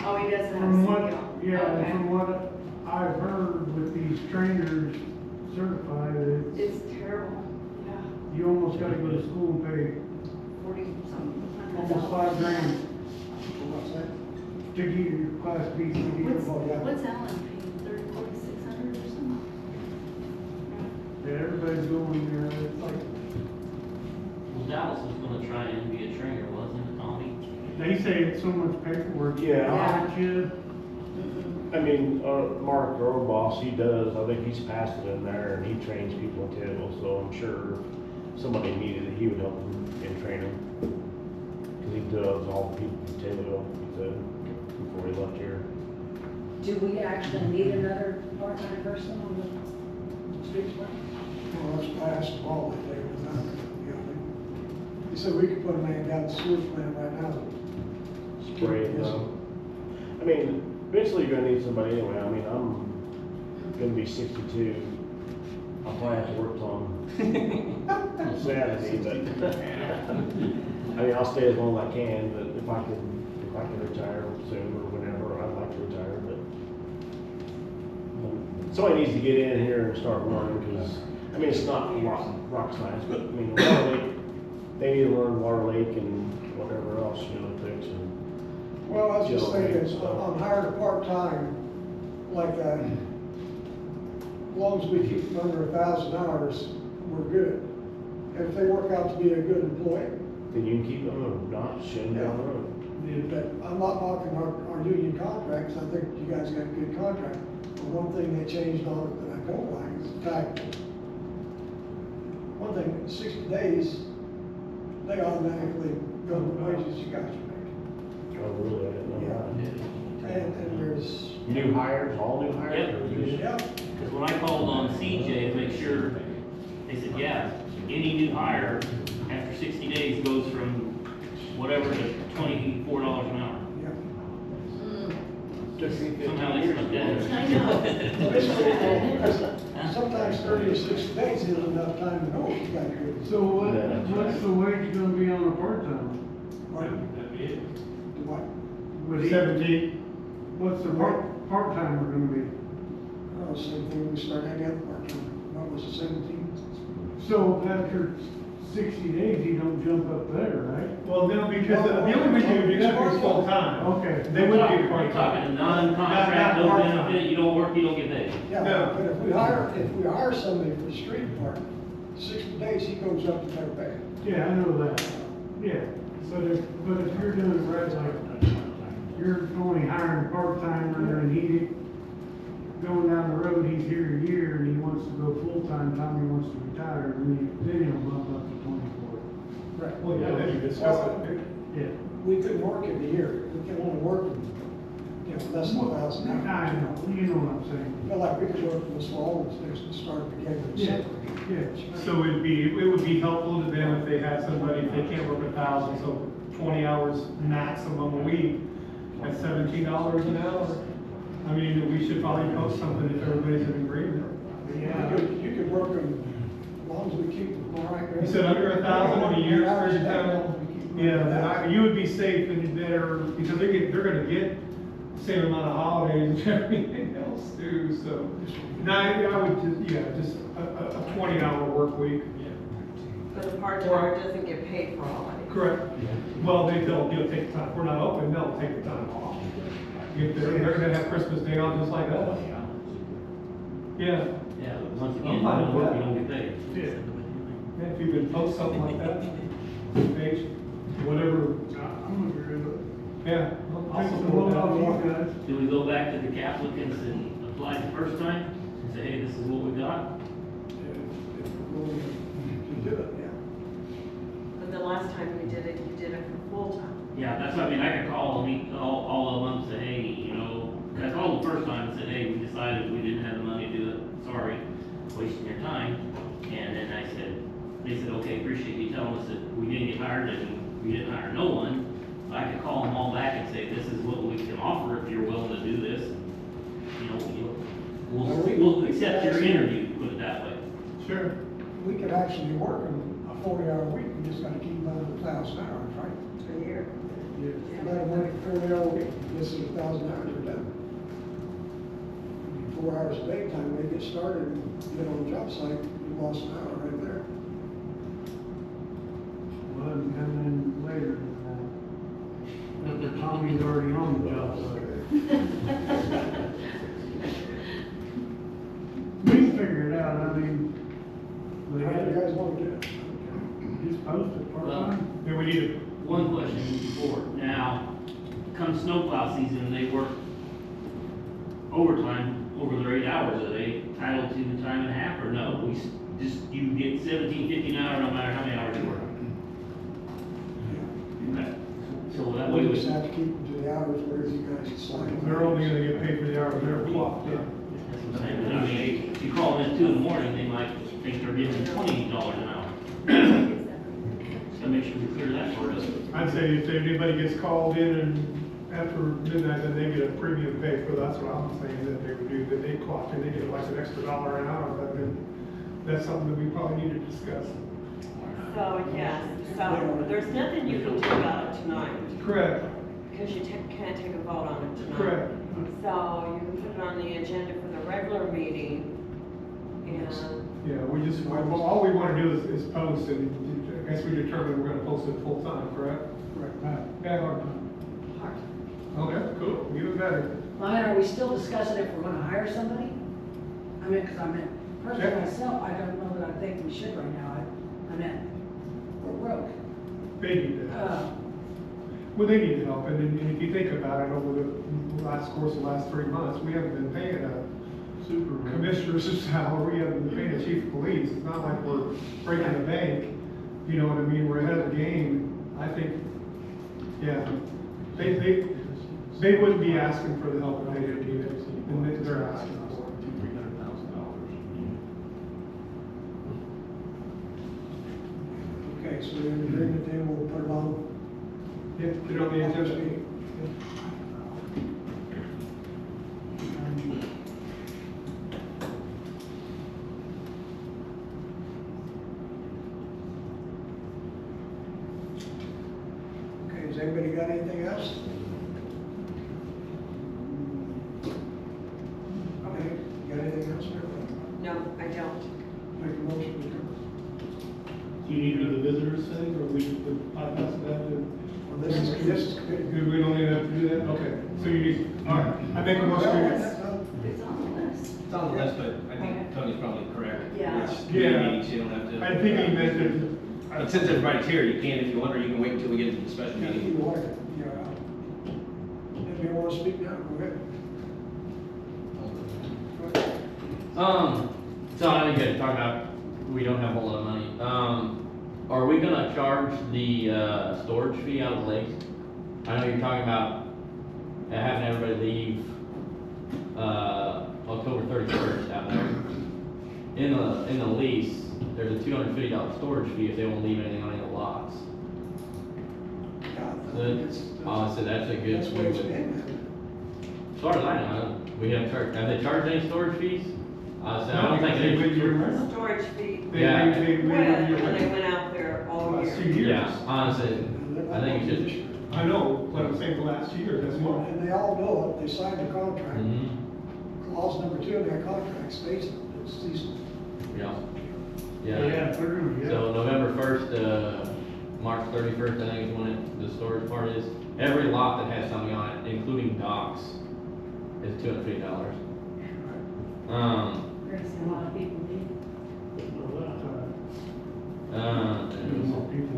Oh, he doesn't have a from what, CDL. yeah, Okay. from what I've heard with these trainers certified, It's terrible, yeah, you almost gotta go to school and pay 40-something. almost $5,000 What's that? to get your class B CDL. What's Alan paying, 4,600 or something? Yeah, everybody's going there, it's like, Well, Dallas was gonna try and be a trainer, wasn't it, Tommy? they say it's so much paperwork. Yeah. Audit you. I mean, Mark, our old boss, he does, I think he's passed it in there, and he trains people in Taylorville, so I'm sure if somebody needed it, he would help them and train them. Cause he does all the people in Taylorville, he said, before he left here. Do we actually need another part-time person on the street plan? Well, that's why I asked them all that they were not, you know. He said we could put a man down the sewer plant right now. Spray it down. I mean, eventually you're gonna need somebody anyway, I mean, I'm gonna be 62. I'll probably have to work till I'm 70, but, I mean, I'll stay as long as I can, but if I can retire soon or whenever, I'd like to retire, but somebody needs to get in here and start learning, because, I mean, it's not rock science, but, I mean, Water Lake, they need to learn Water Lake and whatever else, you know, it takes, and Well, I was just thinking, on hiring a part-time like that, as long as we keep them under 1,000 hours, we're good. And if they work out to be a good employee, then you can keep them or not, shut them down the road. but I'm not knocking our union contracts, I think you guys got a good contract. But one thing they changed on it that I don't like is the fact that, one thing, 60 days, they automatically go to the wages you guys are making. Oh, really, I didn't know that. And there's, New hires, all new hires? Yep. or just- yeah, Because when I called on CJ to make sure, they said, yeah, any new hire after 60 days goes from whatever to $24 an hour. yeah. Somehow they snuck that. I know. Sometimes 30 or 60 days isn't enough time to know if you got good. So what's the wage gonna be on a part-time? What? Would he- 17. What's the part-timer gonna be? Oh, same thing, we start any other part-time, what was it, 17? So after 60 days, he don't jump up there, right? Well, no, because the only reason you would do that is full-time. Okay. They wouldn't be We're part-time. talking a non-contract, no Not part-time. benefit, you don't work, you don't get paid. Yeah, No. but if we hire somebody for the street department, 60 days, he goes up to their pay. Yeah, I know that. Yeah, but if you're doing it right, like, you're only hiring a part-timer and he, going down the road, he's here a year and he wants to go full-time, Tommy wants to retire, then he'll bump up to 24. Right. Well, yeah, then you discuss Well, it. Yeah. we couldn't work in a year, we can only work in, less than 1,000 I hours. know, you know what I'm saying. But like, we could work in the small ones, and start beginning of Yeah, December. yeah. So it would be helpful to them if they had somebody, if they can't work 1,000, so 20 hours maximum a week at $17 an hour. I mean, we should probably post something if everybody's in agreement. You could work them, as long as we keep them all right. You said under 1,000 in a year, Hours, period of time? we keep them Yeah, under then 1,000. you would be safe and better, because they're gonna get the same amount of holidays and everything else too, so. No, I would just a 20-hour work week. But the part-timer doesn't get paid for holidays. Correct. Well, they'll take the time, if we're not open, they'll take the time off. If they're gonna have Christmas Day off just like us. Yeah, Yeah, but once again, you don't work, you don't get paid. yeah, if you could post something like that, page, whatever, I'm agree with it. yeah. I'll support all you guys. Do we go back to the applicants and apply the first time and say, hey, this is what we got? If we're willing to do it, yeah. But the last time you did it for full-time. Yeah, that's what I mean, I could call all of them and say, hey, you know, I called the first time and said, hey, we decided we didn't have the money to do it, sorry, wasting your time. And then they said, okay, appreciate you telling us that we didn't get hired and we didn't hire no one. So I could call them all back and say, this is what we can offer if you're willing to do this. You know, we'll accept your interview. that way. Sure. We could actually work a 40-hour week, we just gotta keep under 1,000 hours, right? A year. You gotta work a 40-hour week, this is 1,000 hours, you're done. 4 hours of daytime, when you get started, and get on the job site, you lost an hour right there. Well, I'm coming in later than that. Tommy's already on the job site. We can figure it out, I mean, we How do you had, guys wanna do it? just post it part-time. Yeah, we need One question before, now, come snowplow season, they work overtime over their 8 hours, are they entitled to the time and a half, or no? You get $17.50 an hour no matter how many hours you work. Okay. So that way We we, just have to keep them to the hours where you guys decide. they're only gonna get paid for the hours they're clocked in. I mean, if you call in at 2 in the morning, they might think they're getting $20 an hour. So make sure we clear that for us. I'd say if anybody gets called in and after midnight, then they get a premium pay for, that's what I'm saying that they would do, that they clock and they get like an extra $1 an hour, but then that's something that we probably need to discuss. So, yes, so there's nothing you can do about it tonight, Correct, because you can't take a vote on it tonight. correct. So you can put it on the agenda for the regular meeting, and, Yeah, we just, well, all we wanna do is post and I guess we determine we're gonna post it full time, correct? Correct. Yeah, hard time. Okay, cool, even better. I mean, are we still discussing if we're gonna hire somebody? I mean, cause personally Yeah. myself, I don't know that I think we should right now, we're broke. They need that. Well, they need help, and if you think about it, over the last 3 months, we haven't been paying a Super. commissioner's salary, we haven't been paying a chief of police, it's not like we're breaking the bank, you know what I mean, we're ahead of the game, I think, yeah, they wouldn't be asking for the help if they didn't need it, and they're asking for it. Okay, so we're in agreement then, we'll put it on. Yeah, put it on the agenda. meeting. Okay, has anybody got anything else? Okay, got anything else, everybody? no, I don't. Make a motion to come. Do you need to do the visitors thing, or we could bypass that? Well, this is committee. We don't even have to do that? Okay, so you need, all right, I make a motion. It's on the list. It's on the list, but I think Tony's probably correct. Yeah. It's Yeah. meetings, you don't have to. I think he meant that. But since everybody's here, you can, if you want, or you can wait until we get into the special Yeah, meeting. you want it, yeah. If you want to speak now, go ahead. Go ahead. So I know you guys are talking about, we don't have a whole lot of money. Are we gonna charge the, storage fee out of the lakes? I know you're talking about having everybody leave, October 31st out there. In the lease, there's a $250 storage fee if they won't leave anything on any of the lots. Honestly, that's a good. That's what it's been. As far as I know, we haven't charged, have they charged any storage fees? Honestly, I don't think They went they. year. Storage fee, Yeah. when they went out there all Last 2 year. years. Yeah, honestly, I think it should. I know, but I'm saying the last year, that's more. And they all know it, they signed the contract. Mhm. Clause number 2 in that contract states it, it's seasonal. Yeah. Yeah, through, yeah. So November 1st, March 31st, I think is when the storage part is. Every lot that has something on it, including docks, is $250. We're gonna see a lot of people leave.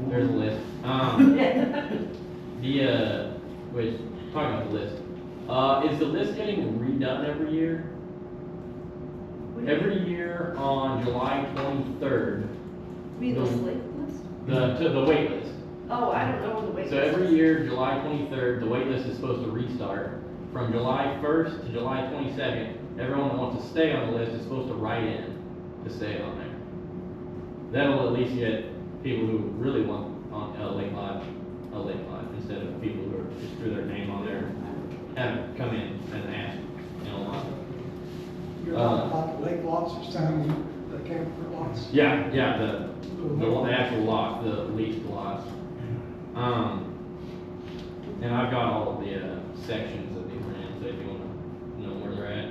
There's a list. Wait, talking about the list. Is the list getting redone every year? Every year on July 23rd, Read the slate list? the wait list. Oh, I don't know when the wait So list every is. year, July 23rd, the wait list is supposed to restart. From July 1st to July 22nd, everyone that wants to stay on the list is supposed to write in to stay on there. That'll at least get people who really want on a lake lodge, instead of people who are just threw their name on there, haven't come in and asked, you know, a lot. You're talking about the lake lots or something? the camper lots. Yeah, the actual lot, the leased lots. And I've got all of the, sections that they were in, so if you wanna know where they're at.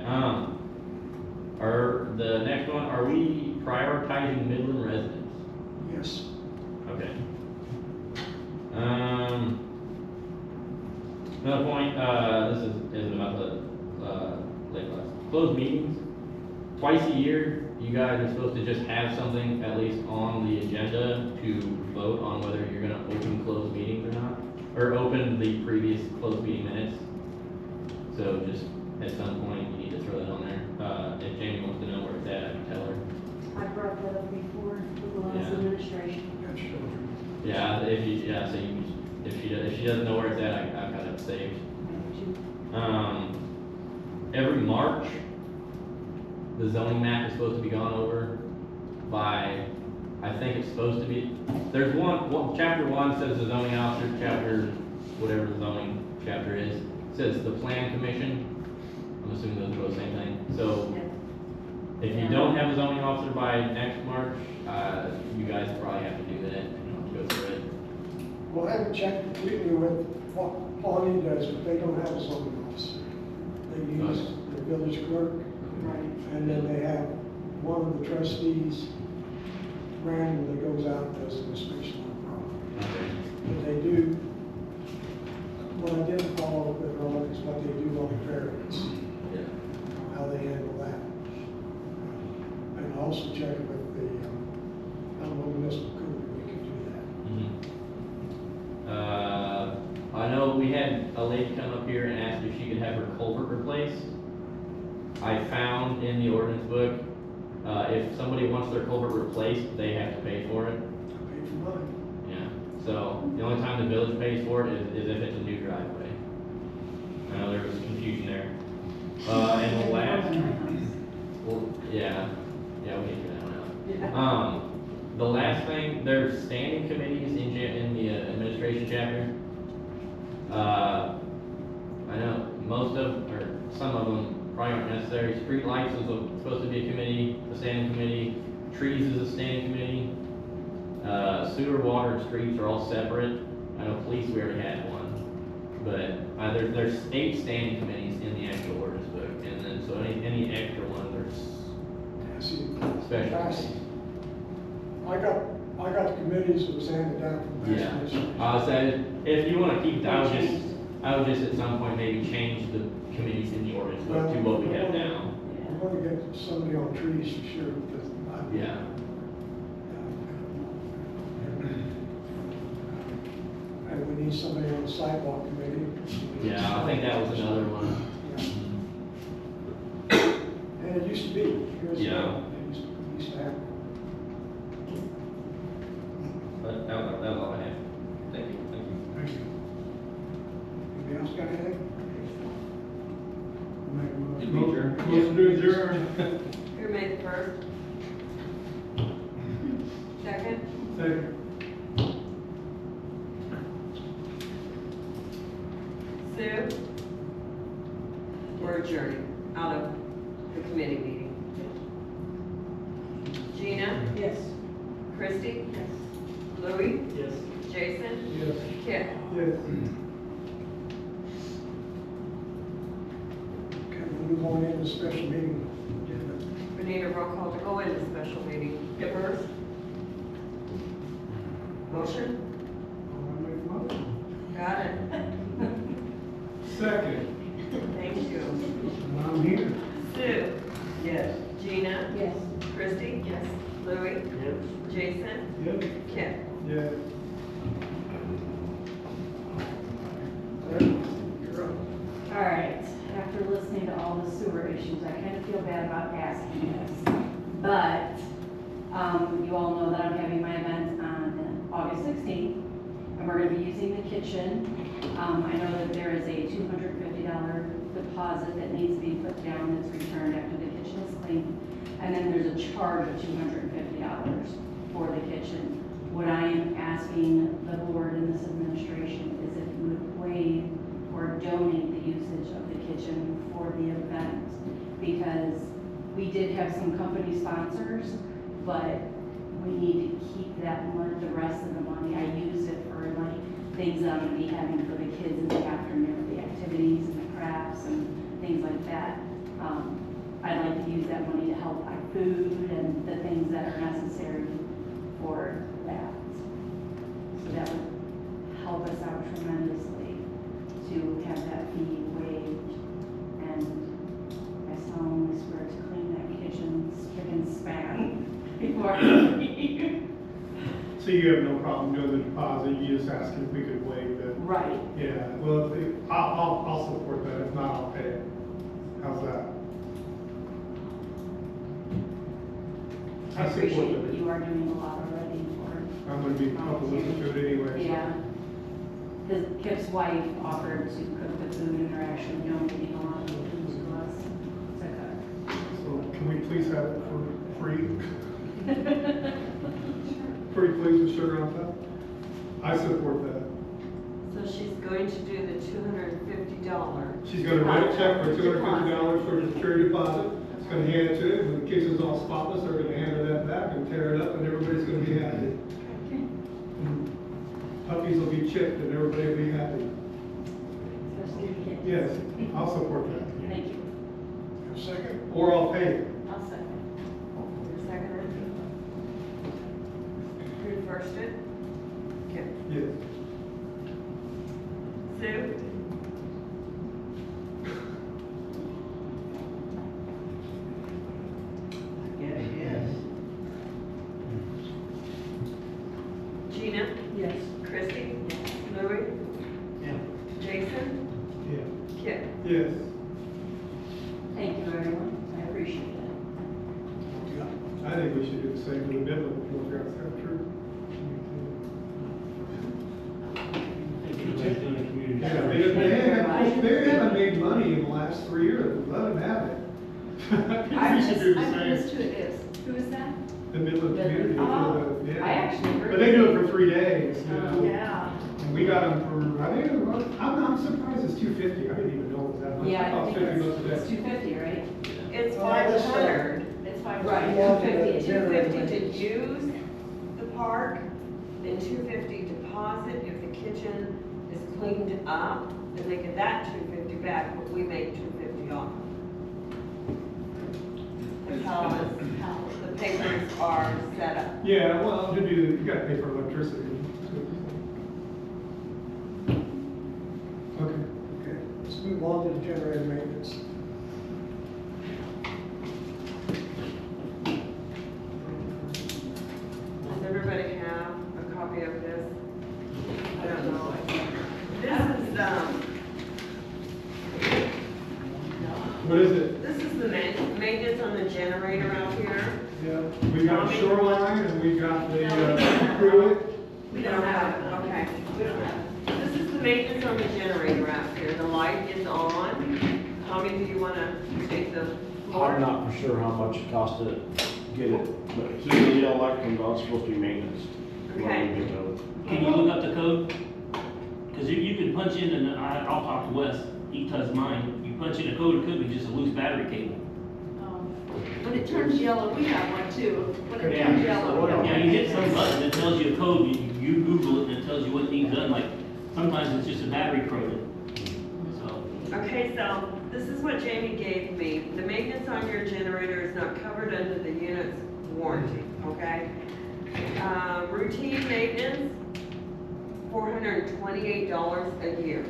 The next one, are we prioritizing Midland residents? Yes. Okay. Another point, this isn't about the, late class. Closed meetings, twice a year, you guys are supposed to just have something at least on the agenda to vote on whether you're gonna open closed meetings or not, or open the previous closed meeting minutes. So just at some point, you need to throw that on there. If Jamie wants to know where it's at, I can tell her. I brought that up before with the last Yeah. administration. Yeah, so if she doesn't know where it's at, I've got it saved. Every March, the zoning map is supposed to be gone over by, I think it's supposed to be, there's chapter 1 says the zoning officer, chapter, whatever the zoning chapter is, says the plan commission. I'm assuming those are both the same thing. So if you don't have a zoning officer by next March, you guys probably have to do that and go through it. Well, I haven't checked completely with what Pawnee does, but they don't have a zoning officer. They use the village clerk, and then they have one of the trustees randomly goes out and does an inspection on the property. Okay. But they do, what I didn't follow up with earlier is what they do on the variance, Yeah. how they handle that. And also check with the, municipal code, we can do that. I know we had a lady come up here and ask if she could have her culvert replaced. I found in the ordinance book, if somebody wants their culvert replaced, they have to pay for it. Pay for mine. Yeah, so the only time the village pays for it is if it's a new driveway. I know there was confusion there. And the last, well, yeah, we can figure that one out. The last thing, there's standing committees in the administration chapter. I know some of them probably aren't necessary. Street lights is supposed to be a committee, a standing committee. Trees is a standing committee. Sewer, water, and streets are all separate. I know police, we already had one. But there's 8 standing committees in the actual ordinance book. And then, so any extra one, there's special committees. I got the committees that was handed down from the Yeah, administration. I said, if you wanna keep, I would just at some point maybe change the committees in the ordinance book to what we have now. I'm gonna get somebody on trees for sure, because Yeah. and we need somebody on the sidewalk committee. Yeah, I think that was another one. And it used to be, years Yeah. ago, it used to happen. But that was all I have. Thank you. Thank you. Anybody else got anything? Make a Did we adjourn? Motion to adjourn. Who made the first? Second? Second. Sue? We're adjourning out of the committee meeting. Gina? Yes. Christie? Yes. Louis? Yes. Jason? Yes. Kip? Yes. Okay, we'll move on into special meeting. We need a roll call to go into special meeting. Kip first? Motion? I'll make a motion. Got it. Second. Thank you. And I'm here. Sue? Yes. Gina? Yes. Christie? Yes. Louis? Yep. Jason? Yes. Kip? Yes. You're up. All right, after listening to all the sewer issues, I kind of feel bad about asking this. But, you all know that I'm having my event on August 16th, and we're gonna be using the kitchen. I know that there is a $250 deposit that needs to be put down that's returned after the kitchen is cleaned. And then there's a charge of $250 for the kitchen. What I am asking the board and this administration is if you would waive or donate the usage of the kitchen for the event. Because we did have some company sponsors but we need to keep that money, the rest of the money. I use it for like things that I'm gonna be having for the kids in the afternoon, the activities and the crafts and things like that. I'd like to use that money to help buy food and the things that are necessary for that. So that would help us out tremendously to have that fee waived. And I solemnly swear to clean that kitchen spick and span before I leave. So you have no problem doing the deposit, you just ask if we could waive the. Right. Yeah, well, I'll support that, if not, I'll pay it. How's that? I support appreciate it. what you are doing a lot already for. I'm gonna be complimenting to it anyway. Yeah. Because Kip's wife offered to cook the food and they're actually donating a lot of the food to us to cook. So can we please have it for free? Pretty pleased with sugar on top? I support that. So she's going to do the $250. She's gonna write a check for $250 for the security deposit. It's gonna hand it to him. When the kitchen's all spotless, they're gonna hand her that back and tear it up and everybody's gonna be happy. And puppies will be chipped and everybody will be happy. Especially the kids. Yes, I'll support that. Thank you. A second? Or I'll pay it. I'll second. Second. Who first it? Kip. Yes. Sue? Yes. Gina? Yes. Christie? Louis? Yeah. Jason? Yeah. Kip? Yes. Thank you, everyone. I appreciate it. I think we should do the same for the Midland, if you want to tell the truth. Thank you for doing the community. Yeah, they haven't made money in the last 3 years, let them have it. I think we should do the I missed same. who it is. Who is that? The Midland community, Oh, yeah. I actually heard. But they do it for 3 days, you know. Yeah. And we got them for, I think, I'm surprised it's $250, I didn't even know it was that much. Yeah, I thought think $50 a it's day. 250, right? It's Well, I guess, 500. It's $5. Right. Yeah. 250 to use the park, and 250 deposit if the kitchen is cleaned up, and they get that 250 back, but we make 250 off. Because the papers are set up. Yeah, well, you gotta pay for electricity. Okay. Okay, let's move on to the generator maintenance. Does everybody have a copy of this? I don't know. This is, What is it? this is the maintenance on the generator out here. Yeah, we got Shoreline and we got the Pruitt. We don't have it, okay. We don't have it. This is the maintenance on the generator out here. The light is on. Tommy, do you want to take the floor? I'm not for sure how much it cost to get it, but as soon as the yellow light comes on, it's supposed to be maintenance. Okay. Can you look up the code? Because you can punch in, and I'll talk to Wes, he does mine. You punch in a code, it could be just a loose battery cable. When it turns yellow, we have one too. When it Yeah. turns yellow. Yeah, you hit some button that tells you a code, you Google it and it tells you what needs done, like, sometimes it's just a battery corroded. So, Okay, so this is what Jamie gave me. The maintenance on your generator is not covered under the unit's warranty, okay? Routine maintenance, $428 a year.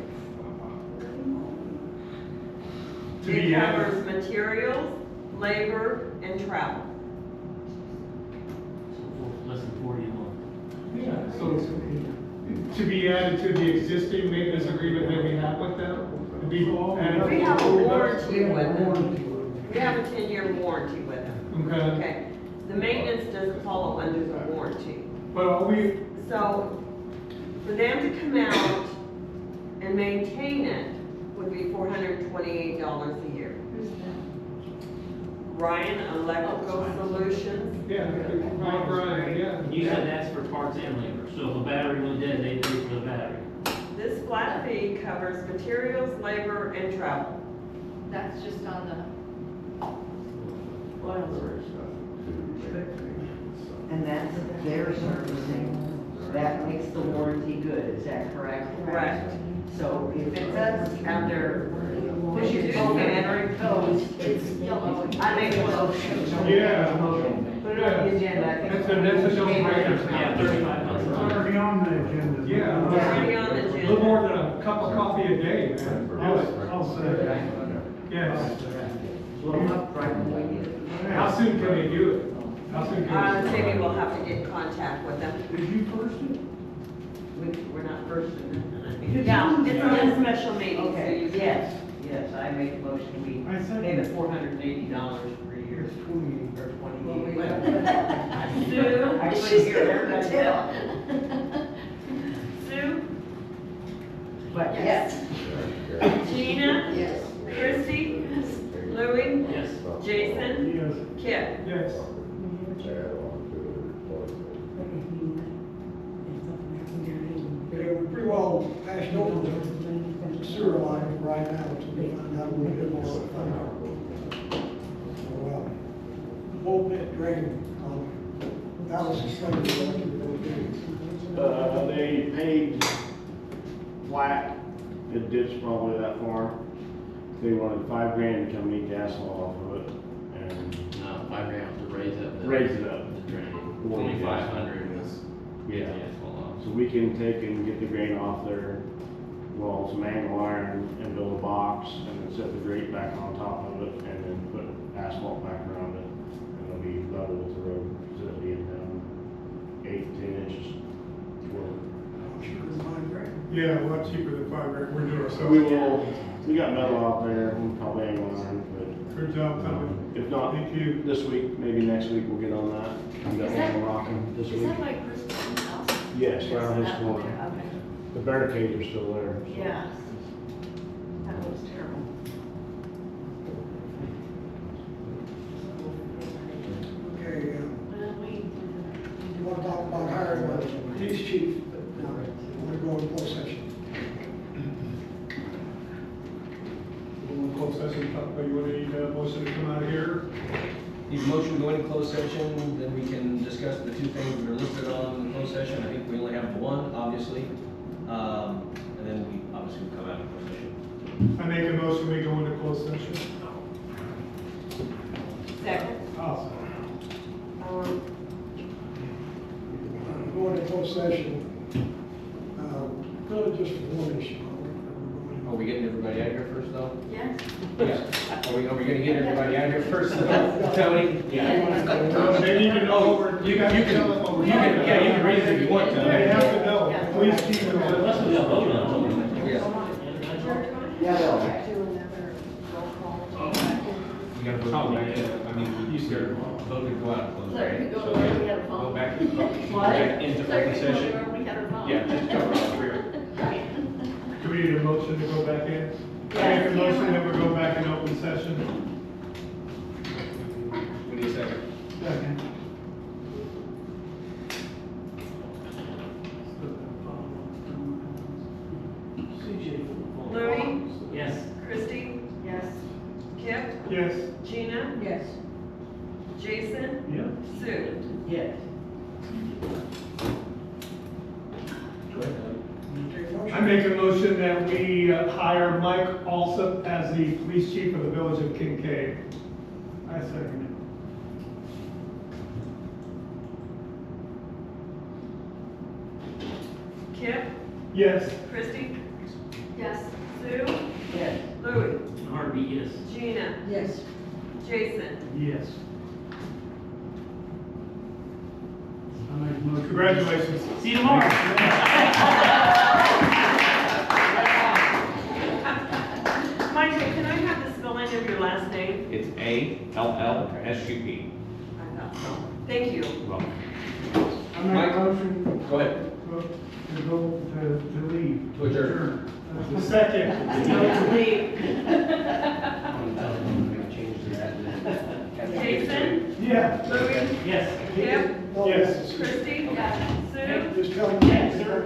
To be It added. covers materials, labor, and travel. for less than 40 a month. Yeah, so to be added to the existing maintenance agreement that we have with them? To be added We to have a 40 bucks? warranty with them. We have a 10-year warranty with them. Okay, Okay, the maintenance doesn't follow under the warranty. well, So, for them to come out and maintain it would be $428 a year. Who's that? Ryan Electrical Solutions, yeah, Ron Bryan, yeah. You said that's for parts and labor, so if a battery went dead, they pay for the battery. this flat fee covers materials, labor, and travel. That's just on the oil. And that's their servicing. That makes the warranty good, is that correct? Correct. So if it's us out there pushing phone and goes, It's yellow. I make a motion. Yeah. Put it on the agenda, I think. That's a no-brainer. Yeah, 35 months. It's already on the agenda. Yeah. It's already on the A agenda. little more than a cup of coffee a day, man. I'll say. Yes. Yeah. How soon can they do it? How soon can they? Maybe we'll have to get in contact with them. Did you first it? We're not first. Yeah, it's on a special meeting, so Okay. you, yes, I make a motion, we I second. pay the $480 per year. It's 28. Or Well, 28, we- whatever. Sue, I She's couldn't hear gonna everybody tell. else. Sue? But Yes. Gina? Yes. Christie? Louie? Yes. Jason? Yes. Kip? Yes. Yeah, we pretty well passed over the sewer line right now until we find out a little bit more. So, low pit drain, that was explained to us. They paved flat, the ditch probably that far. They wanted $5,000 to come meet the asphalt off of it and No, $5,000 to raise up the. raise it up. The drain. Well, 2,500 was, Yeah. the asphalt off. So we can take and get the grain off there, well, some angle iron and build a box and then set the grate back on top of it and then put asphalt back around it. And it'll be level with the road, instead of being down 8-10 inches. Yeah, a lot cheaper than $5,000. We're doing So we ourselves. we got metal out there, we probably angle iron, but Good job, Tommy. if not, Thank you. this week, maybe next week we'll get on that. We got Is that- one rocking this Is week. that like Christine's house? Yes, right on his That corner. one, okay. The barricades are still there. so. Yeah. That was terrible. Okay, Well, you want to talk about hiring a police chief, but now we're going to close session. We'll close session, you want to need a motion to come out of here? Need a motion to go into closed session, then we can discuss the two things that are listed on the closed session. I think we only have one, obviously. And then we obviously will come out of closed session. I make a motion, we go into closed session. Second. Awesome. Going to closed session, really just for one issue. Are we getting everybody out of here first, though? Yes. Yeah. Are we gonna get everybody out of here first, Tony? They need to know over, you guys can tell them over. You can, yeah, you can read it if you want to. They have to know, please keep it Unless on. we got voted on it. Yeah. Do another roll call. We gotta vote back in. I mean, you scared, vote to go out of closed. Claire right? could go So, to where we had a phone. Go back, What? back into Claire open could go to session. where we had a phone. Yeah, just cover all three. Do we need a motion to go back in? Yes. Make a motion that we go back in open session. We need a second. Second. Louie? Yes. Christie? Yes. Kip? Yes. Gina? Yes. Jason? Yeah. Sue? Yes. I make a motion that we hire Mike Alsop as the police chief of the village of Kincaid. I second Kip? Yes. Christie? Yes. Sue? Yes. Louie? Heartbeat, yes. Gina? Yes. Jason? it. Yes. I make a motion. Congratulations. See you tomorrow. Mike, can I have the spelling of your last name? It's ALLSUP. I thought so. Thank you. I make a motion Go ahead. to go to leave. To adjourn. Second. Jason? Yeah. Louie? Yes. Kip? Yes. Christie? Yes. Sue? Just tell me.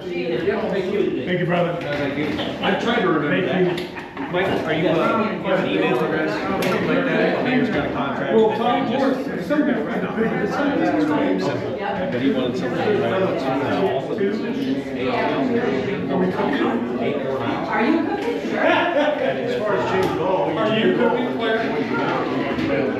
Gina? Thank you. Thank you, brother. Thank you. I tried to remember Thank that. you. Mike, are you, you have an email address, something like that? Mayor's got a contract. Well, Tom Morris, there's some guy right now. Yep. But he wanted something to write on. Are we cooking? Are you cooking? Sure. As far as James Ball. Are you cooking, Claire?